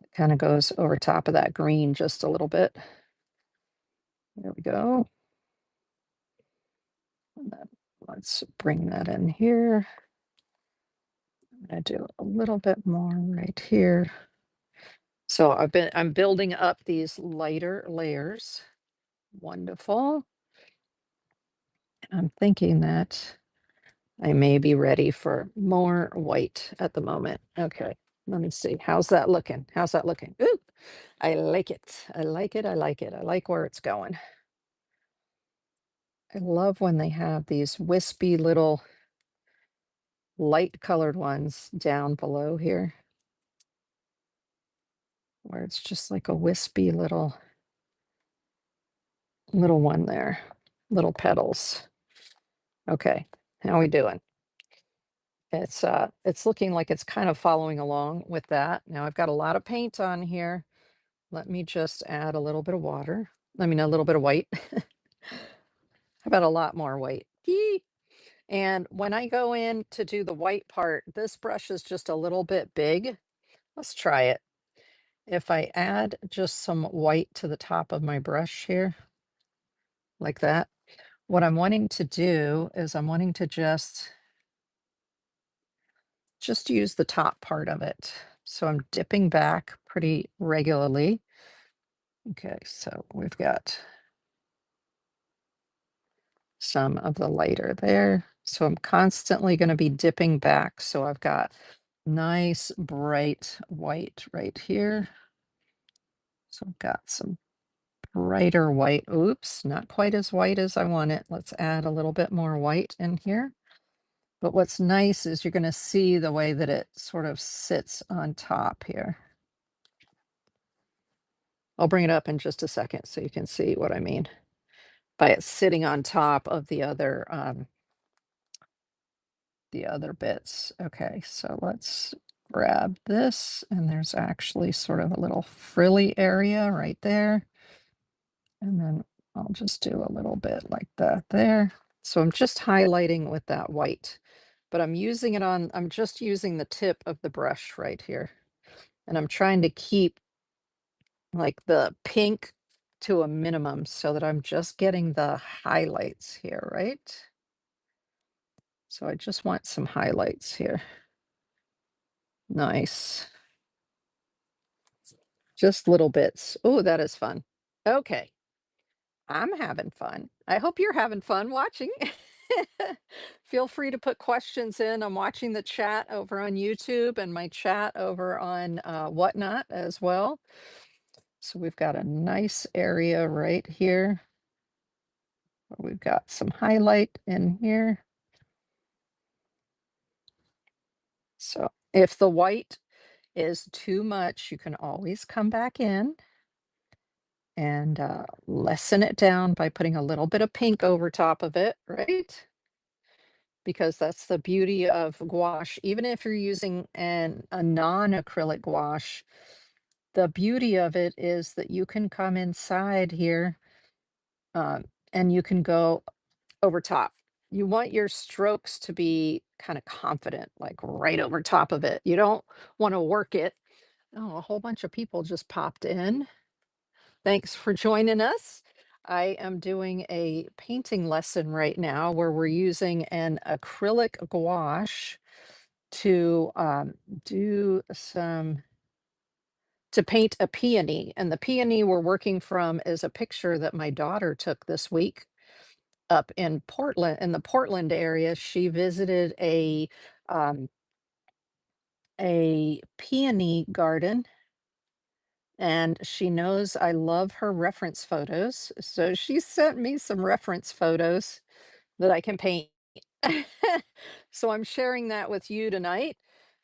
It kind of goes over top of that green just a little bit. There we go. And then let's bring that in here. I'm gonna do a little bit more right here. So I'm building up these lighter layers. Wonderful. I'm thinking that I may be ready for more white at the moment. Okay, let me see. How's that looking? How's that looking? Ooh, I like it. I like it. I like it. I like where it's going. I love when they have these wispy little light colored ones down below here, where it's just like a wispy little one there, little petals. Okay, how we doing? It's looking like it's kind of following along with that. Now I've got a lot of paint on here. Let me just add a little bit of water. I mean, a little bit of white. How about a lot more white? Yee. And when I go in to do the white part, this brush is just a little bit big. Let's try it. If I add just some white to the top of my brush here, like that, what I'm wanting to do is I'm wanting to just use the top part of it. So I'm dipping back pretty regularly. Okay, so we've got some of the lighter there. So I'm constantly going to be dipping back. So I've got nice bright white right here. So I've got some brighter white. Oops, not quite as white as I want it. Let's add a little bit more white in here. But what's nice is you're going to see the way that it sort of sits on top here. I'll bring it up in just a second so you can see what I mean by it sitting on top of the other bits. Okay, so let's grab this, and there's actually sort of a little frilly area right there. And then I'll just do a little bit like that there. So I'm just highlighting with that white, but I'm just using the tip of the brush right here. And I'm trying to keep like the pink to a minimum so that I'm just getting the highlights here, right? So I just want some highlights here. Nice. Just little bits. Oh, that is fun. Okay. I'm having fun. I hope you're having fun watching. Feel free to put questions in. I'm watching the chat over on YouTube and my chat over on Whatnot as well. So we've got a nice area right here. We've got some highlight in here. So if the white is too much, you can always come back in and lessen it down by putting a little bit of pink over top of it, right? Because that's the beauty of gouache. Even if you're using a non-acrylic gouache, the beauty of it is that you can come inside here and you can go over top. You want your strokes to be kind of confident, like right over top of it. You don't want to work it. Oh, a whole bunch of people just popped in. Thanks for joining us. I am doing a painting lesson right now where we're using an acrylic gouache to do some to paint a peony. And the peony we're working from is a picture that my daughter took this week up in Portland, in the Portland area. She visited um, a peony garden and she knows I love her reference photos. So she sent me some reference photos that I can paint. So I'm sharing that with you tonight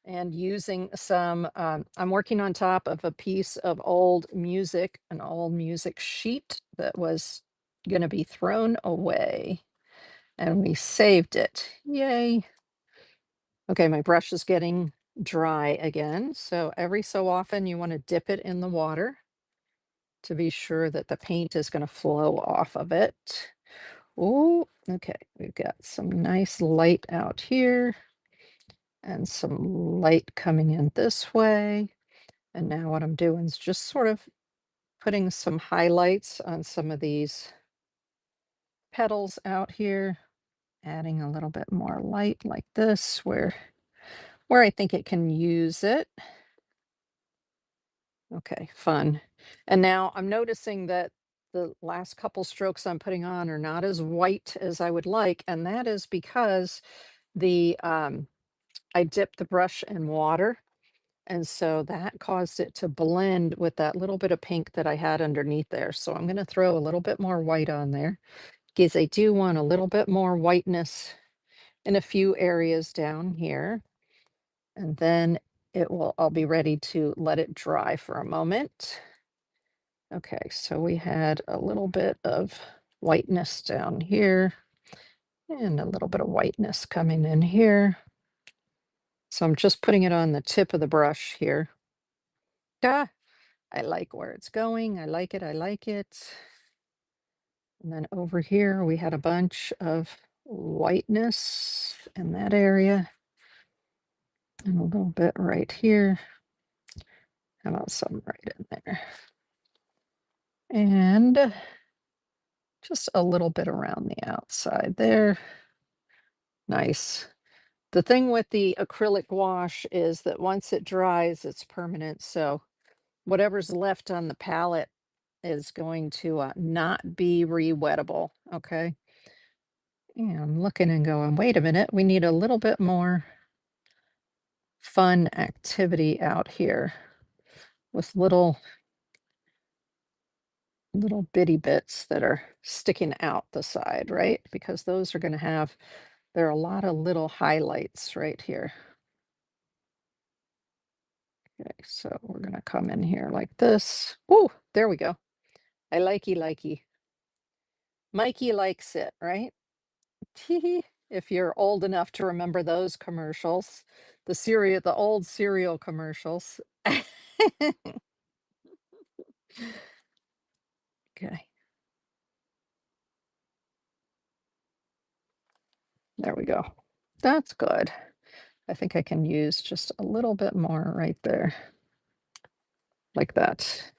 and using some, I'm working on top of a piece of old music, an old music sheet that was going to be thrown away, and we saved it. Yay. Okay, my brush is getting dry again. So every so often you want to dip it in the water to be sure that the paint is going to flow off of it. Oh, okay. We've got some nice light out here and some light coming in this way. And now what I'm doing is just sort of putting some highlights on some of these petals out here, adding a little bit more light like this where I think it can use it. Okay, fun. And now I'm noticing that the last couple strokes I'm putting on are not as white as I would like, and that is because the I dipped the brush in water, and so that caused it to blend with that little bit of pink that I had underneath there. So I'm going to throw a little bit more white on there because I do want a little bit more whiteness in a few areas down here. And then I'll be ready to let it dry for a moment. Okay, so we had a little bit of whiteness down here and a little bit of whiteness coming in here. So I'm just putting it on the tip of the brush here. Ah, I like where it's going. I like it. I like it. And then over here, we had a bunch of whiteness in that area and a little bit right here. How about some right in there? And just a little bit around the outside there. Nice. The thing with the acrylic gouache is that once it dries, it's permanent. So whatever's left on the palette is going to not be re-wettable. Okay. Yeah, I'm looking and going, wait a minute, we need a little bit more fun activity out here with little bitty bits that are sticking out the side, right? Because those are going to have, there are a lot of little highlights right here. Okay, so we're going to come in here like this. Oh, there we go. I likey. Mikey likes it, right? Tee. If you're old enough to remember those commercials, the old cereal commercials. Okay, there we go. That's good. I think I can use just a little bit more right there, like that.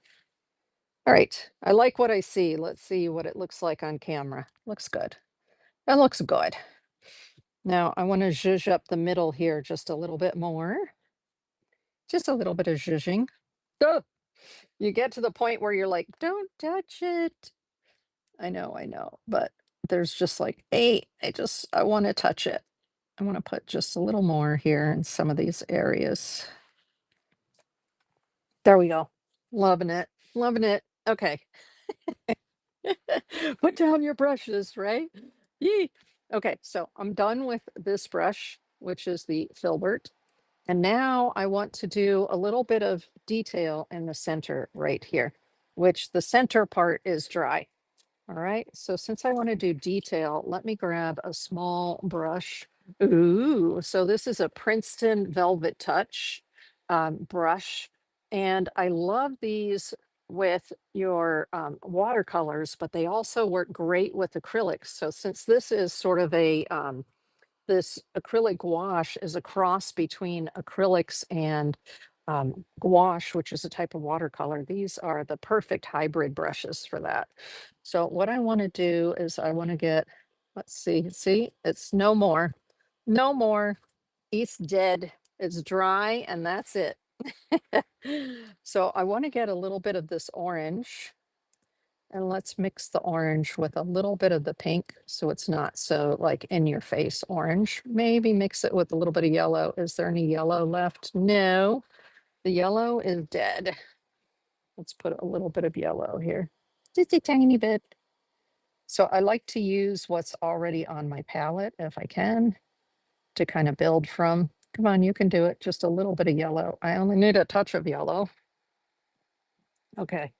All right, I like what I see. Let's see what it looks like on camera. Looks good. That looks good. Now I want to zhuzh up the middle here just a little bit more. Just a little bit of zhuzhing. Oh, you get to the point where you're like, don't touch it. I know, but there's just like, hey, I want to touch it. I want to put just a little more here in some of these areas. There we go. Loving it. Loving it. Okay. Put down your brushes, right? Yee. Okay, so I'm done with this brush, which is the filbert. And now I want to do a little bit of detail in the center right here, which the center part is dry. All right, so since I want to do detail, let me grab a small brush. Ooh, so this is a Princeton Velvet Touch brush. And I love these with your watercolors, but they also work great with acrylics. So since this is sort of this acrylic gouache is a cross between acrylics and gouache, which is a type of watercolor. These are the perfect hybrid brushes for that. So what I want to do is I want to get, let's see, it's no more. It's dead. It's dry, and that's it. So I want to get a little bit of this orange. And let's mix the orange with a little bit of the pink so it's not so like in your face orange. Maybe mix it with a little bit of yellow. Is there any yellow left? No, the yellow is dead. Let's put a little bit of yellow here, just a tiny bit. So I like to use what's already on my palette if I can to kind of build from. Come on, you can do it. Just a little bit of yellow. I only need a touch of yellow. Okay.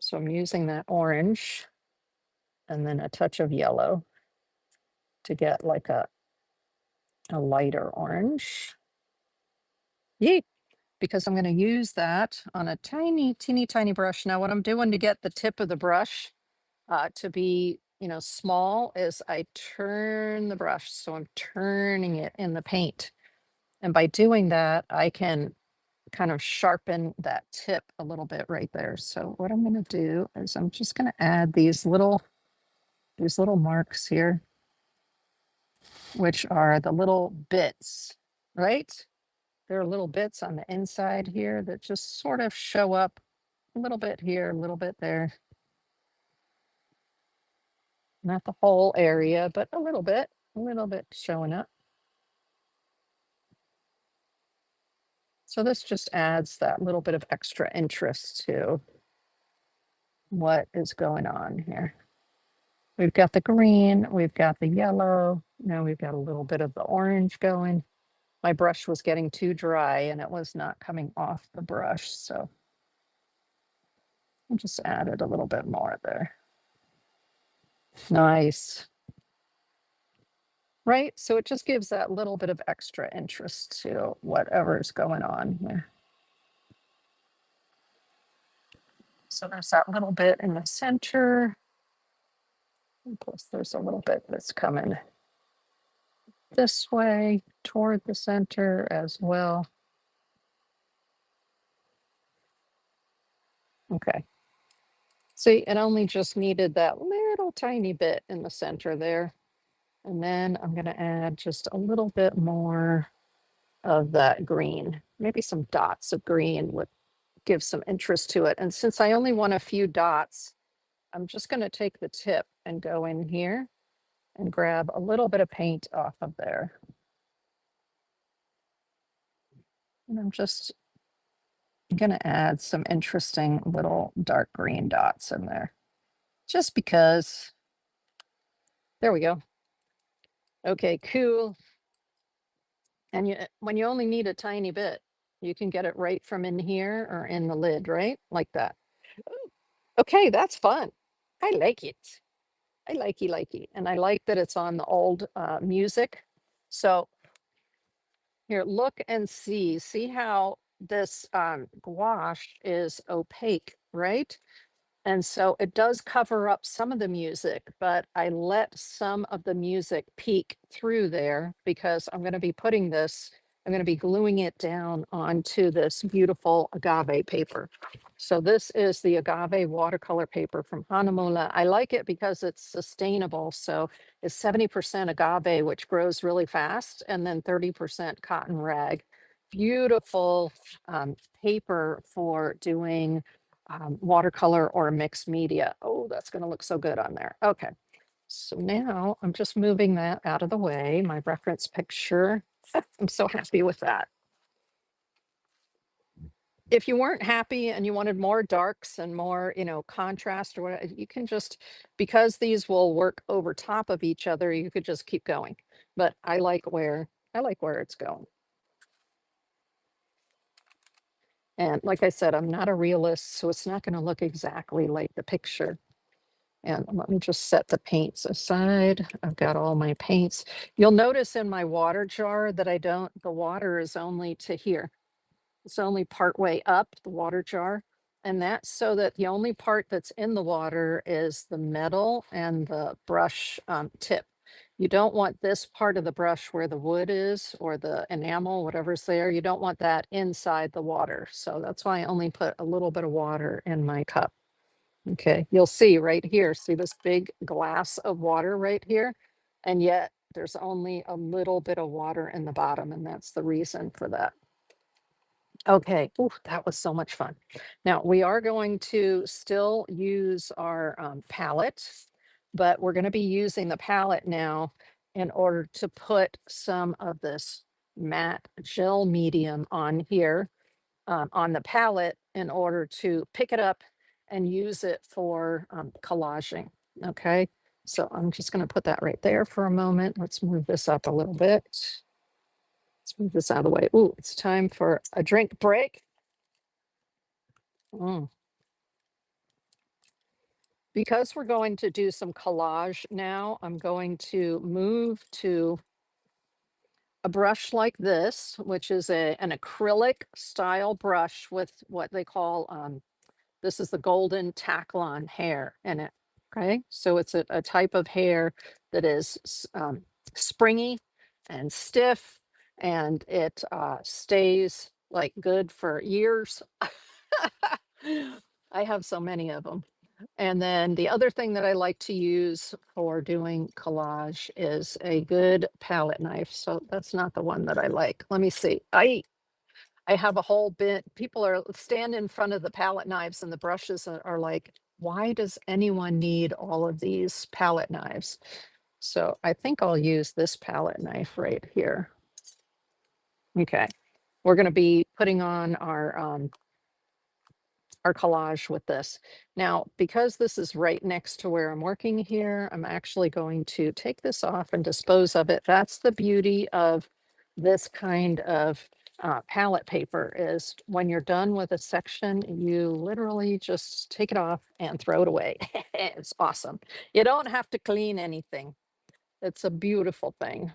So I'm using that orange and then a touch of yellow to get like a lighter orange. Yay! Because I'm going to use that on a tiny, teeny, tiny brush. Now, what I'm doing to get the tip of the brush to be, small is I turn the brush. So I'm turning it in the paint. And by doing that, I can kind of sharpen that tip a little bit right there. So what I'm going to do is I'm just going to add these little marks here, which are the little bits, right? There are little bits on the inside here that just sort of show up a little bit here, a little bit there. Not the whole area, but a little bit showing up. So this just adds that little bit of extra interest to what is going on here. We've got the green, we've got the yellow, now we've got a little bit of the orange going. My brush was getting too dry and it was not coming off the brush, so I just added a little bit more there. Nice. Right, so it just gives that little bit of extra interest to whatever's going on here. So there's that little bit in the center. And plus there's a little bit that's coming this way toward the center as well. Okay. See, it only just needed that little tiny bit in the center there. And then I'm going to add just a little bit more of that green. Maybe some dots of green would give some interest to it. And since I only want a few dots, I'm just going to take the tip and go in here and grab a little bit of paint off of there. And I'm just going to add some interesting little dark green dots in there. Just because. There we go. Okay, cool. And when you only need a tiny bit, you can get it right from in here or in the lid, right? Like that. Okay, that's fun. I like it. I likey. And I like that it's on the old music. So here, look and see. See how this gouache is opaque, right? And so it does cover up some of the music, but I let some of the music peek through there because I'm going to be I'm going to be gluing it down onto this beautiful agave paper. So this is the agave watercolor paper from Hanamula. I like it because it's sustainable. So it's 70% agave, which grows really fast, and then 30% cotton rag. Beautiful paper for doing watercolor or mixed media. Oh, that's going to look so good on there. Okay. So now I'm just moving that out of the way, my reference picture. I'm so happy with that. If you weren't happy and you wanted more darks and more, contrast or whatever, you can just, because these will work over top of each other, you could just keep going. But I like where it's going. And like I said, I'm not a realist, so it's not going to look exactly like the picture. And let me just set the paints aside. I've got all my paints. You'll notice in my water jar that the water is only to here. It's only part way up the water jar. And that's so that the only part that's in the water is the metal and the brush tip. You don't want this part of the brush where the wood is or the enamel, whatever's there. You don't want that inside the water. So that's why I only put a little bit of water in my cup. Okay, you'll see right here, see this big glass of water right here? And yet there's only a little bit of water in the bottom, and that's the reason for that. Okay, ooh, that was so much fun. Now we are going to still use our palette, but we're going to be using the palette now in order to put some of this matte gel medium on here on the palette in order to pick it up and use it for collaging. Okay, so I'm just going to put that right there for a moment. Let's move this up a little bit. Let's move this out of the way. Ooh, it's time for a drink break. Mm. Because we're going to do some collage now, I'm going to move to a brush like this, which is an acrylic style brush with what they call, this is the golden taklon hair in it. Okay, so it's a type of hair that is springy and stiff, and it stays like good for years. I have so many of them. And then the other thing that I like to use for doing collage is a good palette knife. So that's not the one that I like. Let me see. I have a whole bit. People are stand in front of the palette knives and the brushes are like, why does anyone need all of these palette knives? So I think I'll use this palette knife right here. Okay. We're going to be putting on our collage with this. Now, because this is right next to where I'm working here, I'm actually going to take this off and dispose of it. That's the beauty of this kind of palette paper is when you're done with a section, you literally just take it off and throw it away. It's awesome. You don't have to clean anything. It's a beautiful thing.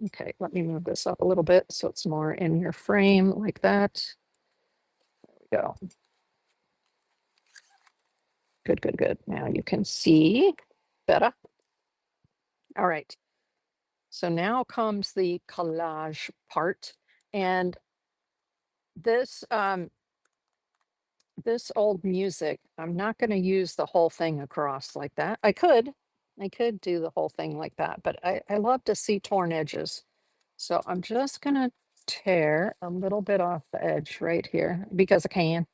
Okay, let me move this up a little bit so it's more in your frame like that. There we go. Good, good, good. Now you can see better. All right. So now comes the collage part. And this this old music, I'm not going to use the whole thing across like that. I could do the whole thing like that, but I love to see torn edges. So I'm just gonna tear a little bit off the edge right here because I can.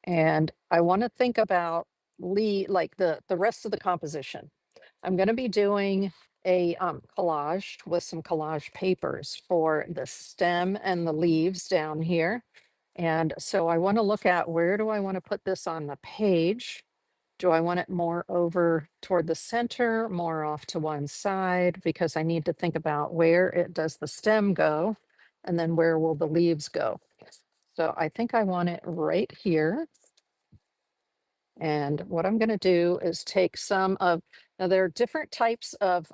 And I want to think about like the rest of the composition. I'm going to be doing a collage with some collage papers for the stem and the leaves down here. And so I want to look at where do I want to put this on the page? Do I want it more over toward the center, more off to one side? Because I need to think about where it does the stem go, and then where will the leaves go? So I think I want it right here. And what I'm going to do is take some of, now there are different types of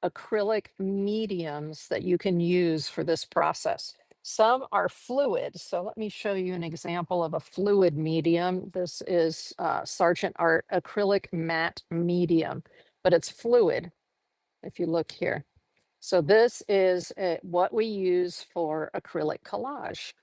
acrylic mediums that you can use for this process. Some are fluid. So let me show you an example of a fluid medium. This is Sargent Art acrylic matte medium, but it's fluid if you look here. So this is what we use for acrylic collage.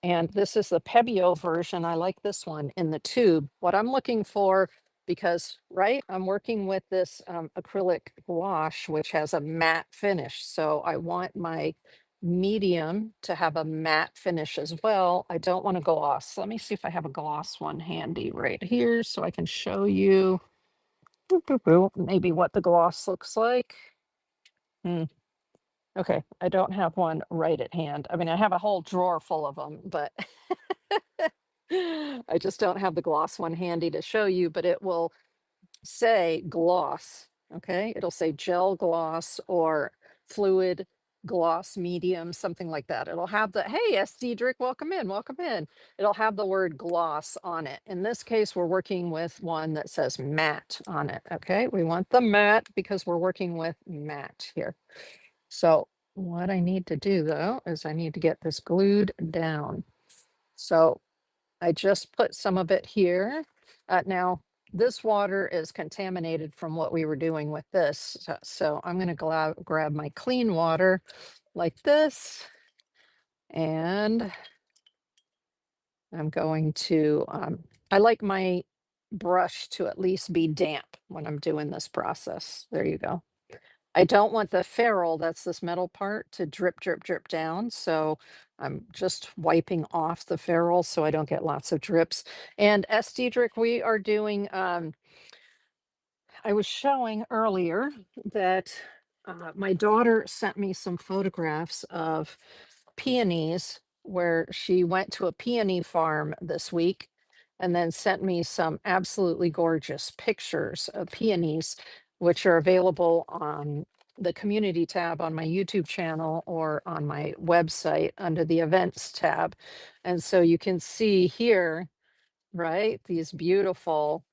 And this is the Pebeo version. I like this one in the tube. What I'm looking for, because, right, I'm working with this acrylic gouache, which has a matte finish. So I want my medium to have a matte finish as well. I don't want a gloss. Let me see if I have a gloss one handy right here so I can show you maybe what the gloss looks like. Hmm. Okay, I don't have one right at hand. I mean, I have a whole drawer full of them, but I just don't have the gloss one handy to show you, but it will say gloss. Okay, it'll say gel gloss or fluid gloss medium, something like that. It'll have the, hey, S. Diedrich, welcome in, welcome in. It'll have the word gloss on it. In this case, we're working with one that says matte on it. Okay, we want the matte because we're working with matte here. So what I need to do though, is I need to get this glued down. So I just put some of it here. Now this water is contaminated from what we were doing with this. So I'm going to grab my clean water like this. And I'm going to, I like my brush to at least be damp when I'm doing this process. There you go. I don't want the ferrule, that's this metal part, to drip, drip, drip down. So I'm just wiping off the ferrule so I don't get lots of drips. And S. Diedrich, we are doing, I was showing earlier that my daughter sent me some photographs of peonies where she went to a peony farm this week and then sent me some absolutely gorgeous pictures of peonies, which are available on the community tab on my YouTube channel or on my website under the events tab. And so you can see here, right, these beautiful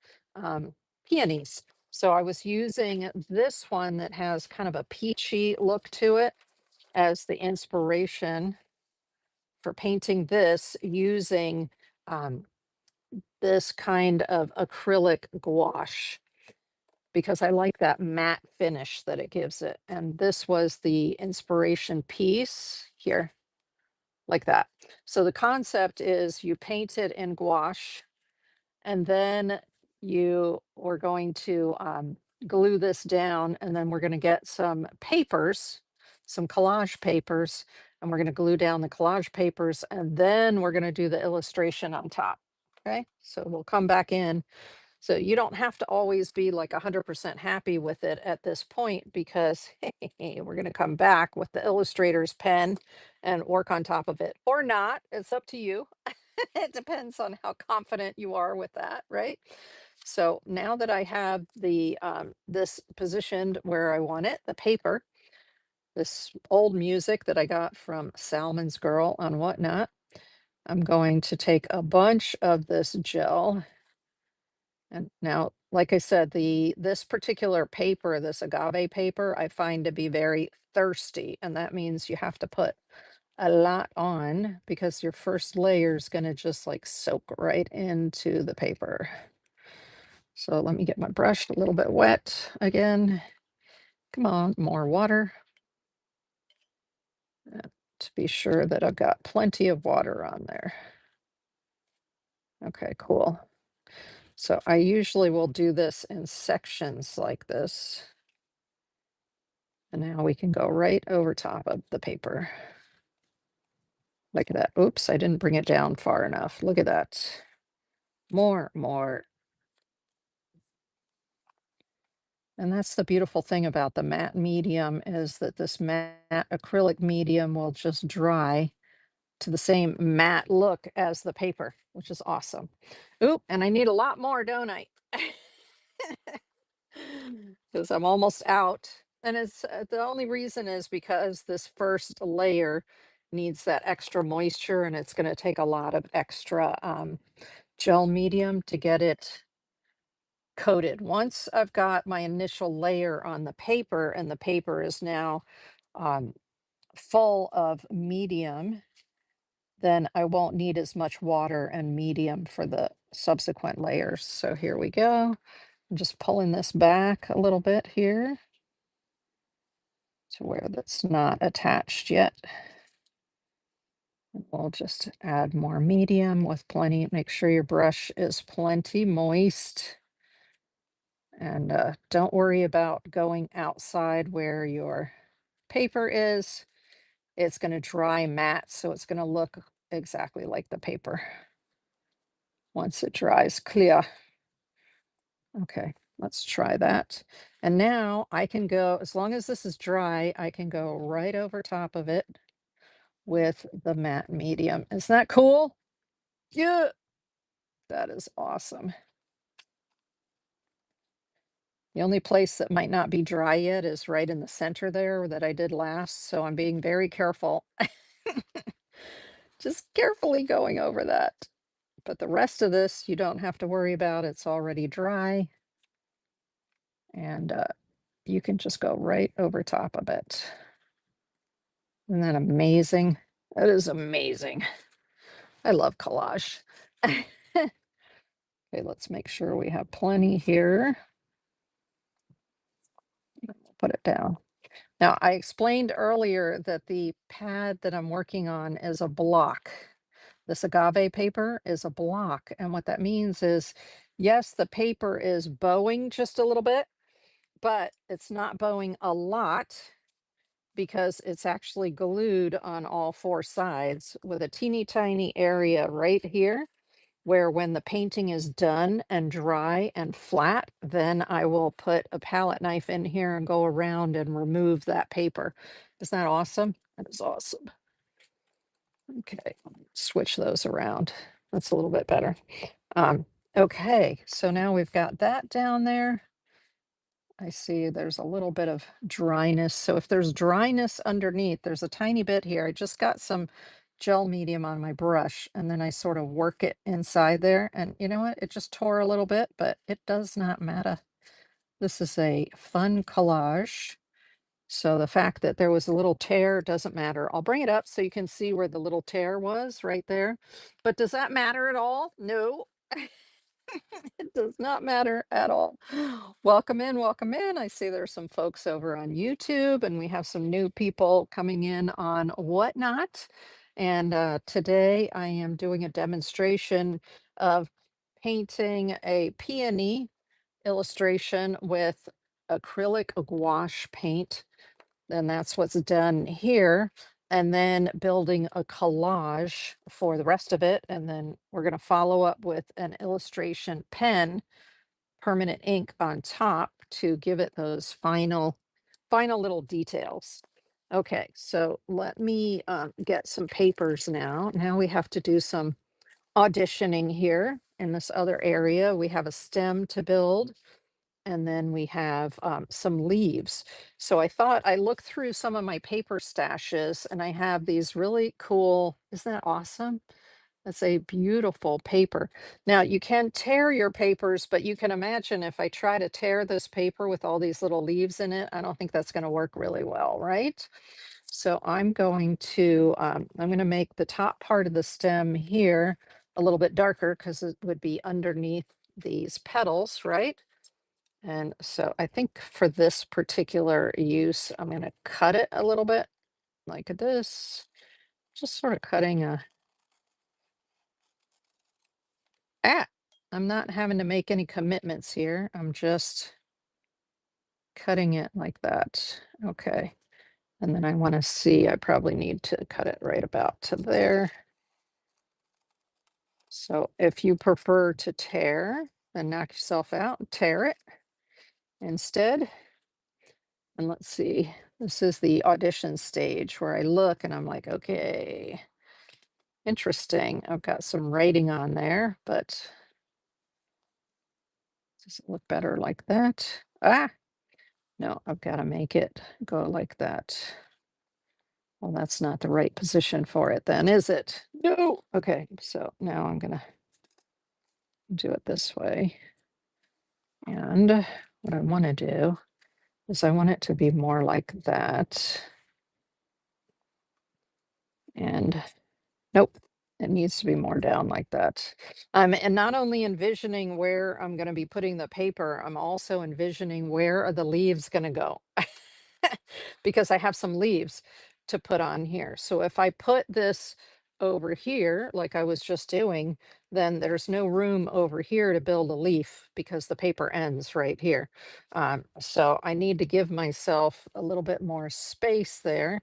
peonies. So I was using this one that has kind of a peachy look to it as the inspiration for painting this using um, this kind of acrylic gouache because I like that matte finish that it gives it. And this was the inspiration piece here, like that. So the concept is you paint it in gouache and then you are going to glue this down, and then we're going to get some papers, some collage papers, and we're going to glue down the collage papers, and then we're going to do the illustration on top. Okay, so we'll come back in. So you don't have to always be like 100% happy with it at this point because we're going to come back with the illustrator's pen and work on top of it or not. It's up to you. It depends on how confident you are with that, right? So now that I have the this positioned where I want it, the paper, this old music that I got from Salmon's Girl on Whatnot, I'm going to take a bunch of this gel. And now, like I said, this particular paper, this agave paper, I find to be very thirsty, and that means you have to put a lot on because your first layer is going to just like soak right into the paper. So let me get my brush a little bit wet again. Come on, more water. To be sure that I've got plenty of water on there. Okay, cool. So I usually will do this in sections like this. And now we can go right over top of the paper. Look at that. Oops, I didn't bring it down far enough. Look at that. More. And that's the beautiful thing about the matte medium is that this matte acrylic medium will just dry to the same matte look as the paper, which is awesome. Oop, and I need a lot more, don't I? Because I'm almost out. And it's the only reason is because this first layer needs that extra moisture and it's going to take a lot of extra gel medium to get it coated. Once I've got my initial layer on the paper and the paper is now um, full of medium, then I won't need as much water and medium for the subsequent layers. So here we go. I'm just pulling this back a little bit here to where that's not attached yet. And we'll just add more medium with plenty. Make sure your brush is plenty moist. And don't worry about going outside where your paper is. It's going to dry matte, so it's going to look exactly like the paper once it dries clear. Okay, let's try that. And now I can go, as long as this is dry, I can go right over top of it with the matte medium. Isn't that cool? Yeah, that is awesome. The only place that might not be dry yet is right in the center there that I did last. So I'm being very careful. Just carefully going over that. But the rest of this, you don't have to worry about. It's already dry. And you can just go right over top of it. Isn't that amazing? That is amazing. I love collage. Okay, let's make sure we have plenty here. Put it down. Now, I explained earlier that the pad that I'm working on is a block. This agave paper is a block. And what that means is, yes, the paper is bowing just a little bit, but it's not bowing a lot because it's actually glued on all four sides with a teeny tiny area right here where when the painting is done and dry and flat, then I will put a palette knife in here and go around and remove that paper. Isn't that awesome? That is awesome. Okay, switch those around. That's a little bit better. Um, okay, so now we've got that down there. I see there's a little bit of dryness. So if there's dryness underneath, there's a tiny bit here. I just got some gel medium on my brush and then I sort of work it inside there. And you know what? It just tore a little bit, but it does not matter. This is a fun collage. So the fact that there was a little tear doesn't matter. I'll bring it up so you can see where the little tear was right there. But does that matter at all? No. It does not matter at all. Welcome in, welcome in. I see there's some folks over on YouTube, and we have some new people coming in on Whatnot. And today I am doing a demonstration of painting a peony illustration with acrylic gouache paint. And that's what's done here. And then building a collage for the rest of it. And then we're going to follow up with an illustration pen, permanent ink on top to give it those final little details. Okay, so let me get some papers now. Now we have to do some auditioning here in this other area. We have a stem to build. And then we have some leaves. So I thought I looked through some of my paper stashes and I have these really cool, isn't that awesome? That's a beautiful paper. Now you can tear your papers, but you can imagine if I try to tear this paper with all these little leaves in it, I don't think that's going to work really well, right? So I'm going to make the top part of the stem here a little bit darker because it would be underneath these petals, right? And so I think for this particular use, I'm going to cut it a little bit like this, just sort of cutting ah, I'm not having to make any commitments here. I'm just cutting it like that. Okay. And then I want to see, I probably need to cut it right about to there. So if you prefer to tear, then knock yourself out, tear it instead. And let's see, this is the audition stage where I look and I'm like, okay, interesting. I've got some writing on there, but does it look better like that? Ah, no, I've got to make it go like that. Well, that's not the right position for it then, is it? No. Okay, so now I'm going to do it this way. And what I want to do is I want it to be more like that. And nope, it needs to be more down like that. And not only envisioning where I'm going to be putting the paper, I'm also envisioning where are the leaves going to go because I have some leaves to put on here. So if I put this over here, like I was just doing, then there's no room over here to build a leaf because the paper ends right here. So I need to give myself a little bit more space there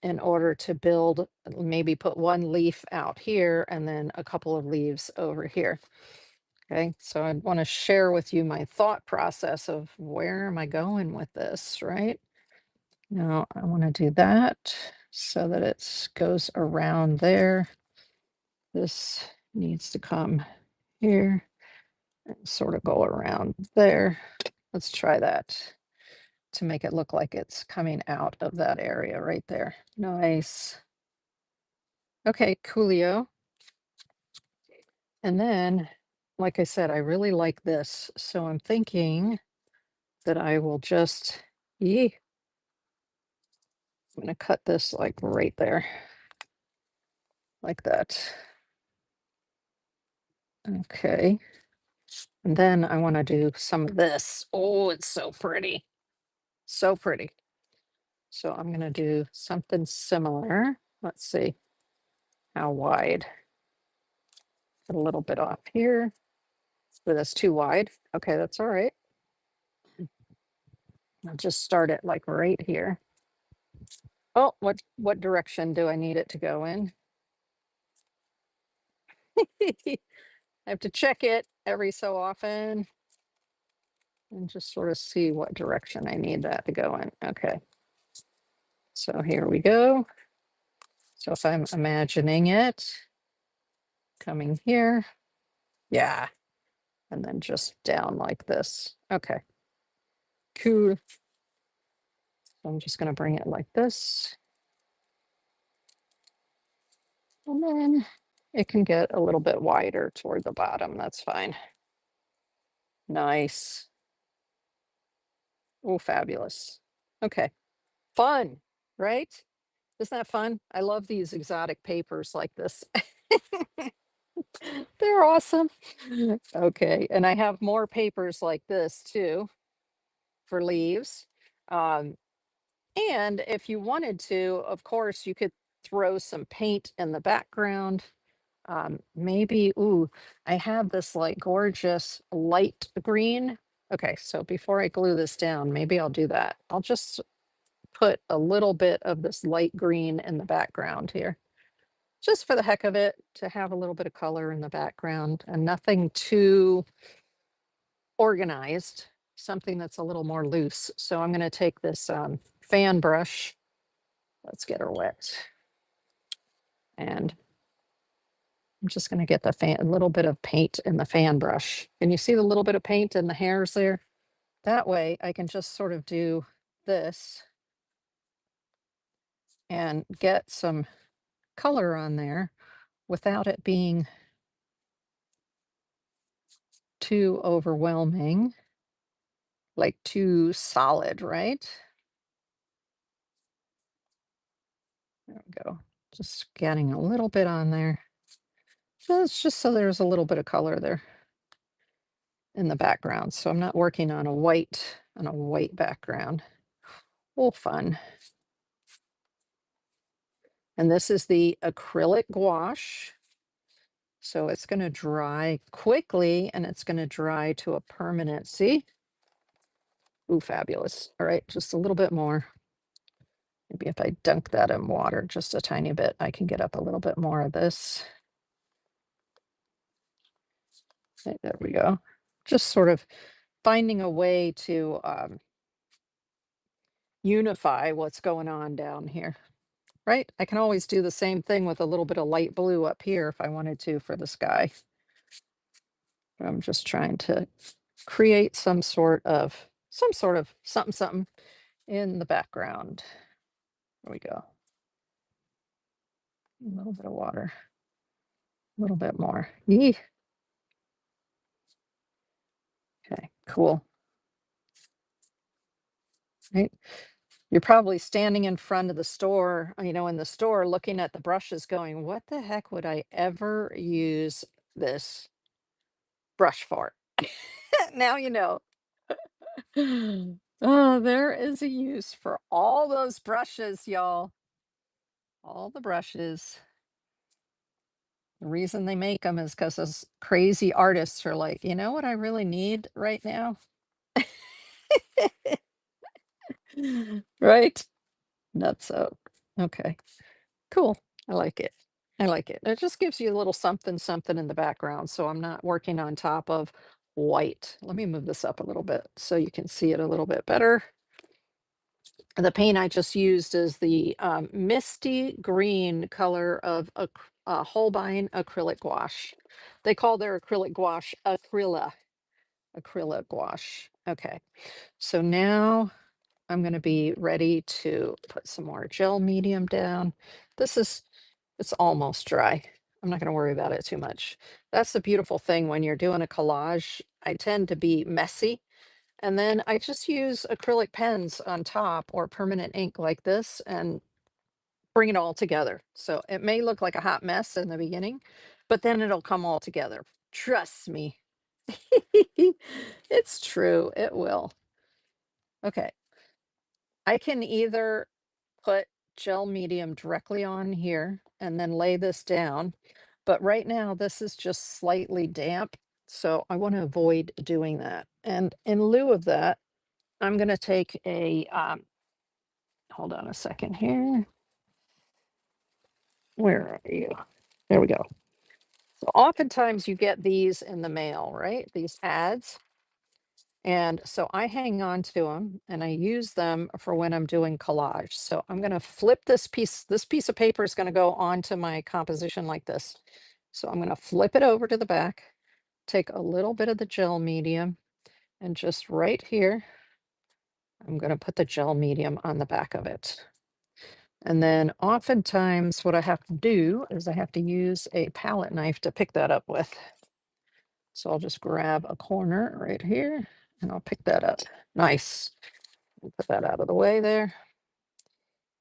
in order to build, maybe put one leaf out here and then a couple of leaves over here. Okay, so I want to share with you my thought process of where am I going with this, right? Now I want to do that so that it goes around there. This needs to come here and sort of go around there. Let's try that to make it look like it's coming out of that area right there. Nice. Okay, coolio. And then, like I said, I really like this. So I'm thinking that I will just, I'm going to cut this like right there, like that. Okay. And then I want to do some of this. Oh, it's so pretty. So pretty. So I'm going to do something similar. Let's see how wide. Put a little bit off here. But that's too wide. Okay, that's all right. I'll just start it like right here. Oh, what direction do I need it to go in? I have to check it every so often and just sort of see what direction I need that to go in. Okay. So here we go. So if I'm imagining it coming here, yeah, and then just down like this. Okay, cool. So I'm just going to bring it like this. And then it can get a little bit wider toward the bottom. That's fine. Nice. Oh, fabulous. Okay. Fun, right? Isn't that fun? I love these exotic papers like this. They're awesome. Okay. And I have more papers like this too for leaves. Um, and if you wanted to, of course, you could throw some paint in the background. Maybe, ooh, I have this like gorgeous light green. Okay, so before I glue this down, maybe I'll do that. I'll just put a little bit of this light green in the background here, just for the heck of it, to have a little bit of color in the background and nothing too organized, something that's a little more loose. So I'm going to take this fan brush. Let's get her wet. And I'm just going to get the fan, a little bit of paint in the fan brush. Can you see the little bit of paint in the hairs there? That way I can just sort of do this and get some color on there without it being too overwhelming, like too solid, right? There we go. Just getting a little bit on there. Just so there's a little bit of color there in the background. So I'm not working on a white background. Oh, fun. And this is the acrylic gouache. So it's going to dry quickly and it's going to dry to a permanent. See? Ooh, fabulous. All right, just a little bit more. Maybe if I dunk that in water just a tiny bit, I can get up a little bit more of this. Okay, there we go. Just sort of finding a way to unify what's going on down here, right? I can always do the same thing with a little bit of light blue up here if I wanted to for the sky. I'm just trying to create some sort of something in the background. There we go. A little bit of water, a little bit more. Yee. Okay, cool. Right. You're probably standing in front of the store, in the store looking at the brushes going, what the heck would I ever use this brush for? Now you know. Oh, there is a use for all those brushes, y'all. All the brushes. The reason they make them is because those crazy artists are like, you know what I really need right now? Right? Nutso. Okay, cool. I like it. I like it. It just gives you a little something in the background. So I'm not working on top of white. Let me move this up a little bit so you can see it a little bit better. The paint I just used is the misty green color of Holbein acrylic gouache. They call their acrylic gouache acrylic gouache. Okay, so now I'm going to be ready to put some more gel medium down. It's almost dry. I'm not going to worry about it too much. That's the beautiful thing when you're doing a collage. I tend to be messy. And then I just use acrylic pens on top or permanent ink like this and bring it all together. So it may look like a hot mess in the beginning, but then it'll come all together. Trust me. It's true. It will. Okay. I can either put gel medium directly on here and then lay this down, but right now this is just slightly damp. So I want to avoid doing that. And in lieu of that, I'm going to take hold on a second here. Where are you? There we go. So oftentimes you get these in the mail, right? These ads. And so I hang on to them and I use them for when I'm doing collage. So I'm going to flip this piece of paper is going to go onto my composition like this. So I'm going to flip it over to the back, take a little bit of the gel medium, and just right here, I'm going to put the gel medium on the back of it. And then oftentimes what I have to do is I have to use a palette knife to pick that up with. So I'll just grab a corner right here and I'll pick that up. Nice. We'll put that out of the way there.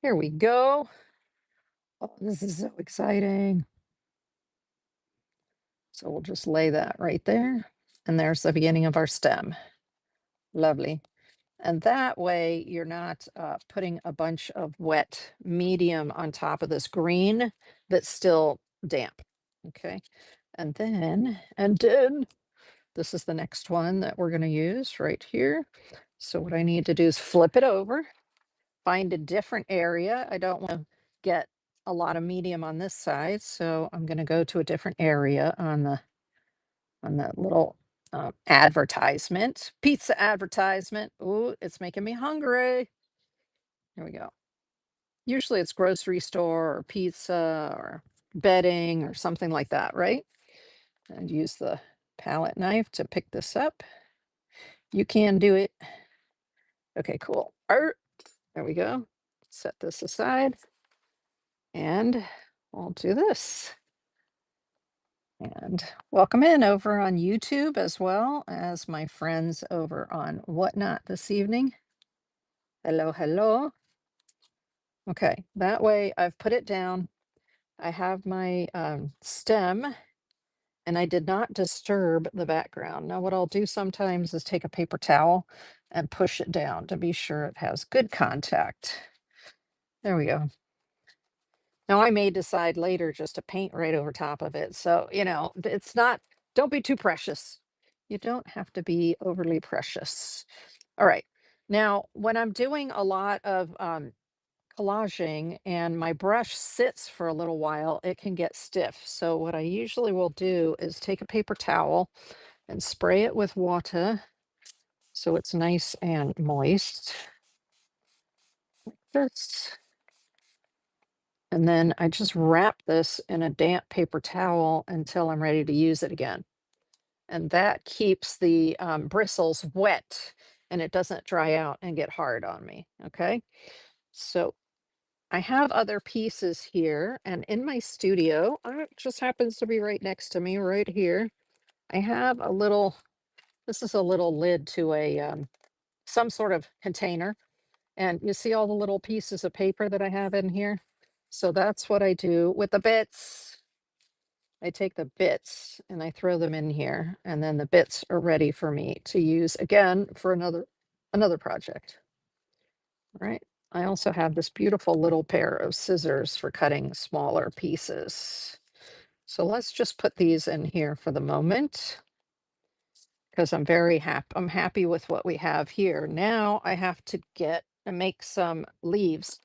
Here we go. Oh, this is so exciting. So we'll just lay that right there. And there's the beginning of our stem. Lovely. And that way you're not putting a bunch of wet medium on top of this green that's still damp. Okay. And then this is the next one that we're going to use right here. So what I need to do is flip it over, find a different area. I don't want to get a lot of medium on this side, so I'm going to go to a different area on that little advertisement, pizza advertisement. Ooh, it's making me hungry. Here we go. Usually it's grocery store or pizza or bedding or something like that, right? And use the palette knife to pick this up. You can do it. Okay, cool. Art. There we go. Set this aside. And I'll do this. And welcome in over on YouTube as well as my friends over on Whatnot this evening. Hello, hello. Okay, that way I've put it down. I have my stem and I did not disturb the background. Now what I'll do sometimes is take a paper towel and push it down to be sure it has good contact. There we go. Now I may decide later just to paint right over top of it. So, it's not, don't be too precious. You don't have to be overly precious. All right. Now, when I'm doing a lot of collaging and my brush sits for a little while, it can get stiff. So what I usually will do is take a paper towel and spray it with water so it's nice and moist. Like this. And then I just wrap this in a damp paper towel until I'm ready to use it again. And that keeps the bristles wet and it doesn't dry out and get hard on me. Okay. So I have other pieces here, and in my studio, it just happens to be right next to me right here. I have this is a little lid to some sort of container. And you see all the little pieces of paper that I have in here? So that's what I do with the bits. I take the bits and I throw them in here, and then the bits are ready for me to use again for another project. All right. I also have this beautiful little pair of scissors for cutting smaller pieces. So let's just put these in here for the moment because I'm very happy. I'm happy with what we have here. Now I have to get and make some leaves.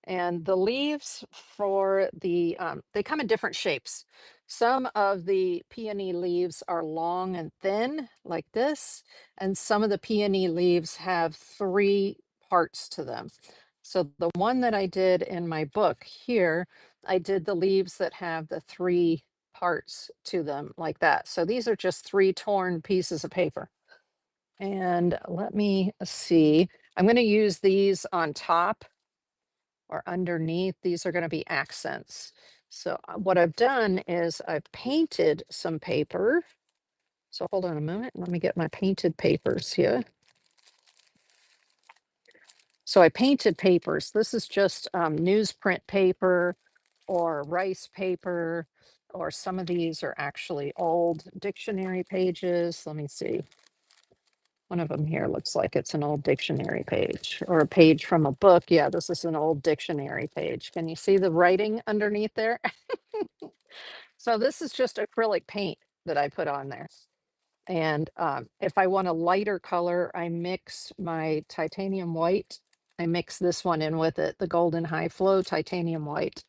And the leaves for they come in different shapes. Some of the peony leaves are long and thin like this, and some of the peony leaves have three parts to them. So the one that I did in my book here, I did the leaves that have the three parts to them like that. So these are just three torn pieces of paper. And let me see. I'm going to use these on top or underneath. These are going to be accents. So what I've done is I've painted some paper. So hold on a moment. Let me get my painted papers here. So I painted papers. This is just newsprint paper or rice paper, or some of these are actually old dictionary pages. Let me see. One of them here looks like it's an old dictionary page or a page from a book. Yeah, this is an old dictionary page. Can you see the writing underneath there? So this is just acrylic paint that I put on there. And if I want a lighter color, I mix my titanium white. I mix this one in with it, the golden high flow titanium white.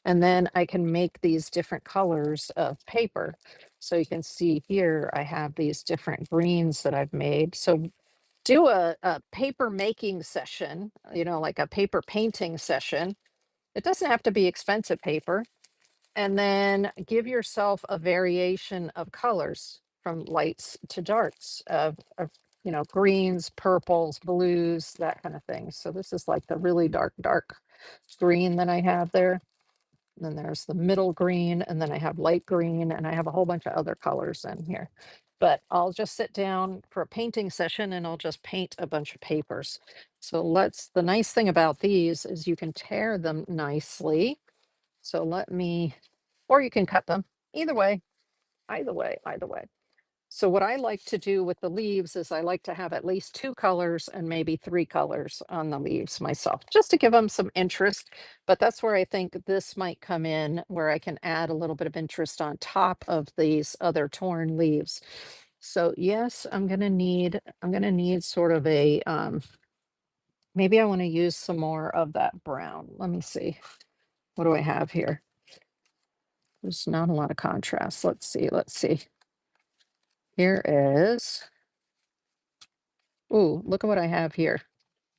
And then I can make these different colors of paper. So you can see here, I have these different greens that I've made. So do a paper making session, like a paper painting session. It doesn't have to be expensive paper. And then give yourself a variation of colors from lights to darks of greens, purples, blues, that kind of thing. So this is like the really dark green that I have there. And then there's the middle green, and then I have light green, and I have a whole bunch of other colors in here. But I'll just sit down for a painting session and I'll just paint a bunch of papers. So the nice thing about these is you can tear them nicely. So or you can cut them. Either way. So what I like to do with the leaves is I like to have at least 2 colors and maybe 3 colors on the leaves myself, just to give them some interest. But that's where I think this might come in, where I can add a little bit of interest on top of these other torn leaves. So yes, I'm gonna need sort of maybe I want to use some more of that brown. Let me see. What do I have here? There's not a lot of contrast. Let's see. Here is, ooh, look at what I have here.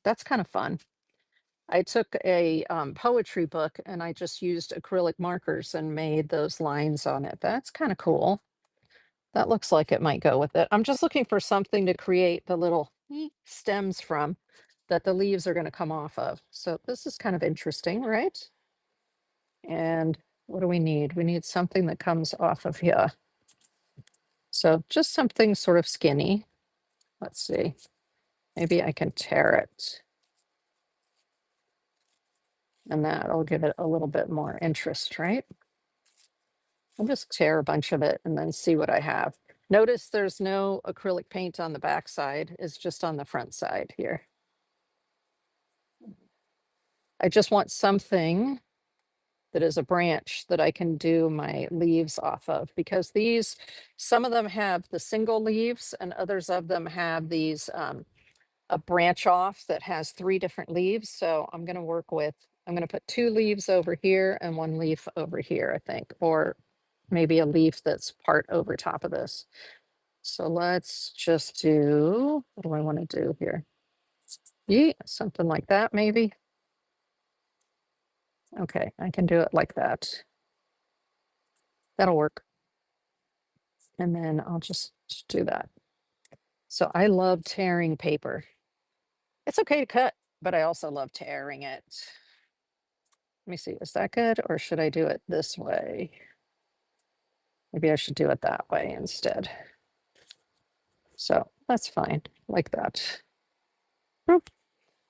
That's kind of fun. I took a poetry book and I just used acrylic markers and made those lines on it. That's kind of cool. That looks like it might go with it. I'm just looking for something to create the little stems from that the leaves are going to come off of. So this is kind of interesting, right? And what do we need? We need something that comes off of here. So just something sort of skinny. Let's see. Maybe I can tear it. And that'll give it a little bit more interest, right? I'll just tear a bunch of it and then see what I have. Notice there's no acrylic paint on the back side. It's just on the front side here. I just want something that is a branch that I can do my leaves off of, because some of them have the single leaves and others of them have these a branch off that has 3 different leaves. So I'm going to put 2 leaves over here and 1 leaf over here, I think, or maybe a leaf that's part over top of this. So let's just what do I want to do here? Yeah, something like that, maybe. Okay, I can do it like that. That'll work. And then I'll just do that. So I love tearing paper. It's okay to cut, but I also love tearing it. Let me see, is that good or should I do it this way? Maybe I should do it that way instead. So that's fine, like that. Boop.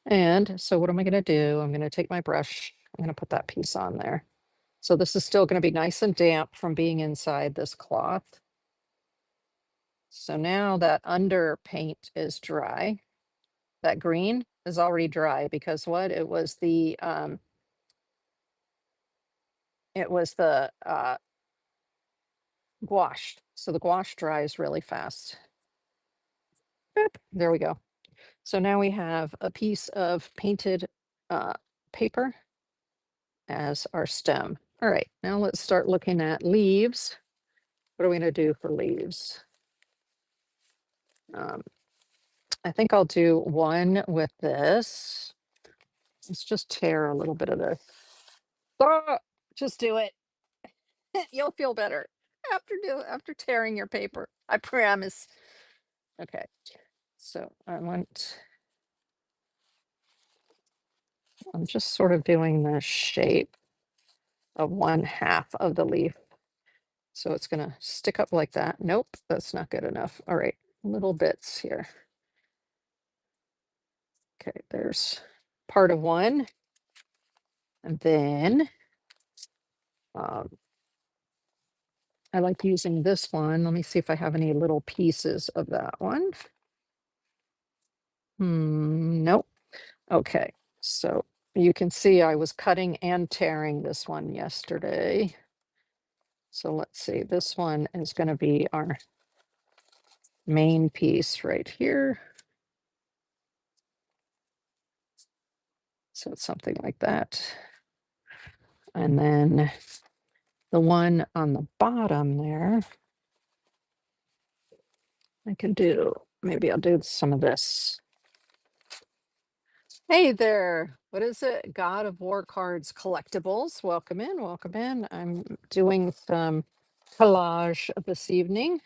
And so what am I going to do? I'm going to take my brush. I'm going to put that piece on there. So this is still going to be nice and damp from being inside this cloth. So now that under paint is dry, that green is already dry because what? It was the gouache. So the gouache dries really fast. Boop. There we go. So now we have a piece of painted paper as our stem. All right, now let's start looking at leaves. What are we going to do for leaves? I think I'll do one with this. Let's just tear a little bit of this. Ah, just do it. You'll feel better after tearing your paper. I promise. Okay. So I'm just sort of doing the shape of 1/2 of the leaf. So it's going to stick up like that. Nope, that's not good enough. All right, little bits here. Okay, there's part of one. And then I like using this one. Let me see if I have any little pieces of that one. Nope. Okay, so you can see I was cutting and tearing this one yesterday. So let's see, this one is going to be our main piece right here. So it's something like that. And then the one on the bottom there, I can do, maybe I'll do some of this. Hey there, what is it? God of War Cards Collectibles. Welcome in, welcome in. I'm doing some collage this evening.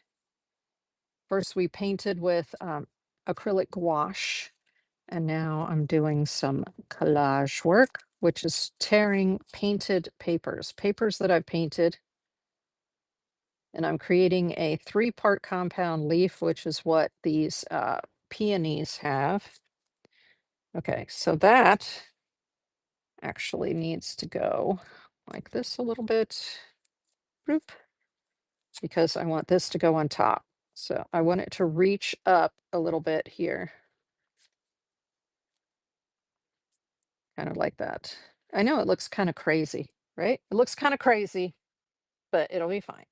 First, we painted with acrylic gouache, and now I'm doing some collage work, which is tearing painted papers that I've painted. And I'm creating a 3-part compound leaf, which is what these peonies have. Okay, so that actually needs to go like this a little bit, boop, because I want this to go on top. So I want it to reach up a little bit here, kind of like that. I know it looks kind of crazy, right? It looks kind of crazy, but it'll be fine.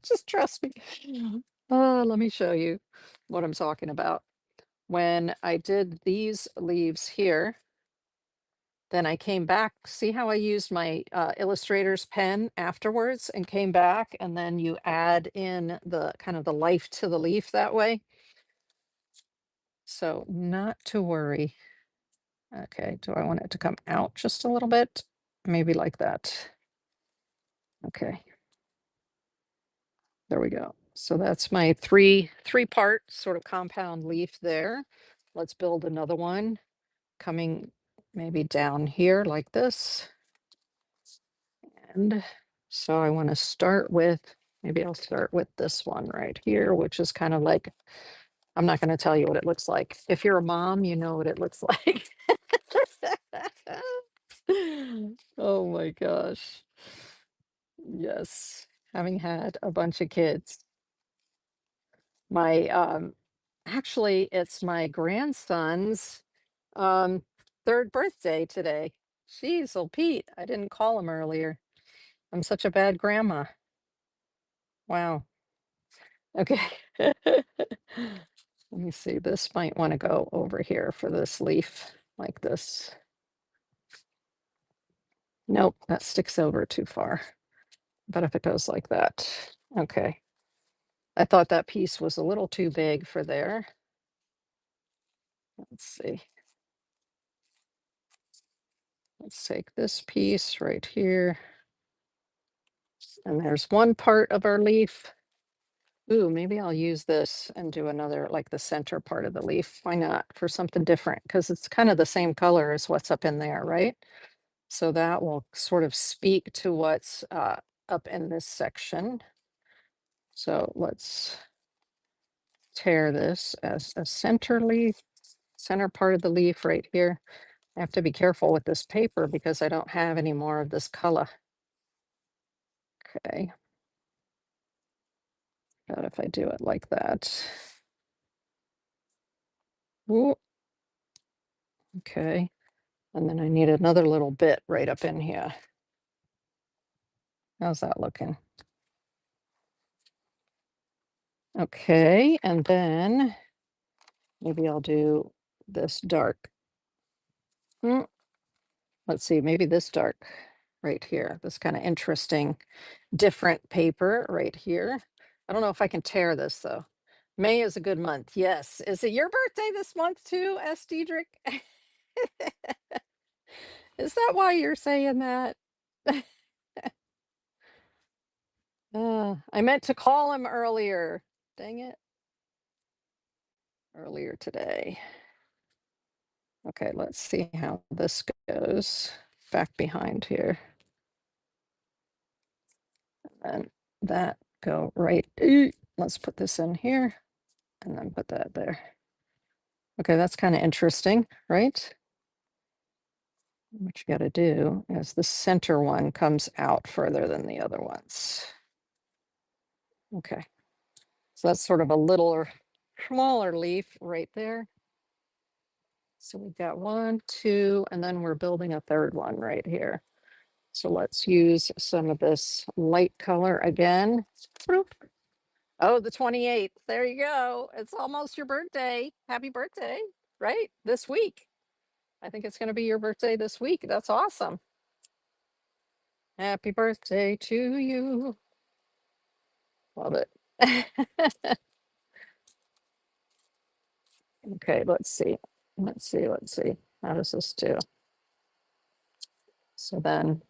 Just trust me. Let me show you what I'm talking about. When I did these leaves here, then I came back. See how I used my illustrator's pen afterwards and came back, and then you add in the kind of the life to the leaf that way. So not to worry. Okay, do I want it to come out just a little bit? Maybe like that. Okay. There we go. So that's my three-part sort of compound leaf there. Let's build another one coming maybe down here like this. And so I want to start with, maybe I'll start with this one right here, which is kind of like, I'm not going to tell you what it looks like. If you're a mom, you know what it looks like. Oh my gosh. Yes, having had a bunch of kids. My actually it's my grandson's um 3rd birthday today. Jeez, oh Pete, I didn't call him earlier. I'm such a bad grandma. Wow. Okay. Let me see. This might want to go over here for this leaf like this. Nope, that sticks over too far. But if it goes like that, okay. I thought that piece was a little too big for there. Let's see. Let's take this piece right here. And there's one part of our leaf. Ooh, maybe I'll use this and do another, like the center part of the leaf. Why not? For something different, because it's kind of the same color as what's up in there, right? So that will sort of speak to what's up in this section. So let's tear this as a center leaf, center part of the leaf right here. I have to be careful with this paper because I don't have any more of this color. Okay. But if I do it like that. Ooh. Okay. And then I need another little bit right up in here. How's that looking? Okay, and then maybe I'll do this dark. Let's see, maybe this dark right here. This kind of interesting, different paper right here. I don't know if I can tear this though. May is a good month. Yes. Is it your birthday this month too, S. Diedrich? Is that why you're saying that? I meant to call him earlier. Dang it. Earlier today. Okay, let's see how this goes. Back behind here. And that go right. Let's put this in here and then put that there. Okay, that's kind of interesting, right? What you got to do is the center one comes out further than the other ones. Okay, so that's sort of a little smaller leaf right there. So we've got 1, 2, and then we're building a 3rd one right here. So let's use some of this light color again. Oh, the 28th. There you go. It's almost your birthday. Happy birthday, right? This week. I think it's going to be your birthday this week. That's awesome. Happy birthday to you. Love it. Okay, let's see. Let's see. Let's see. How does this do? So then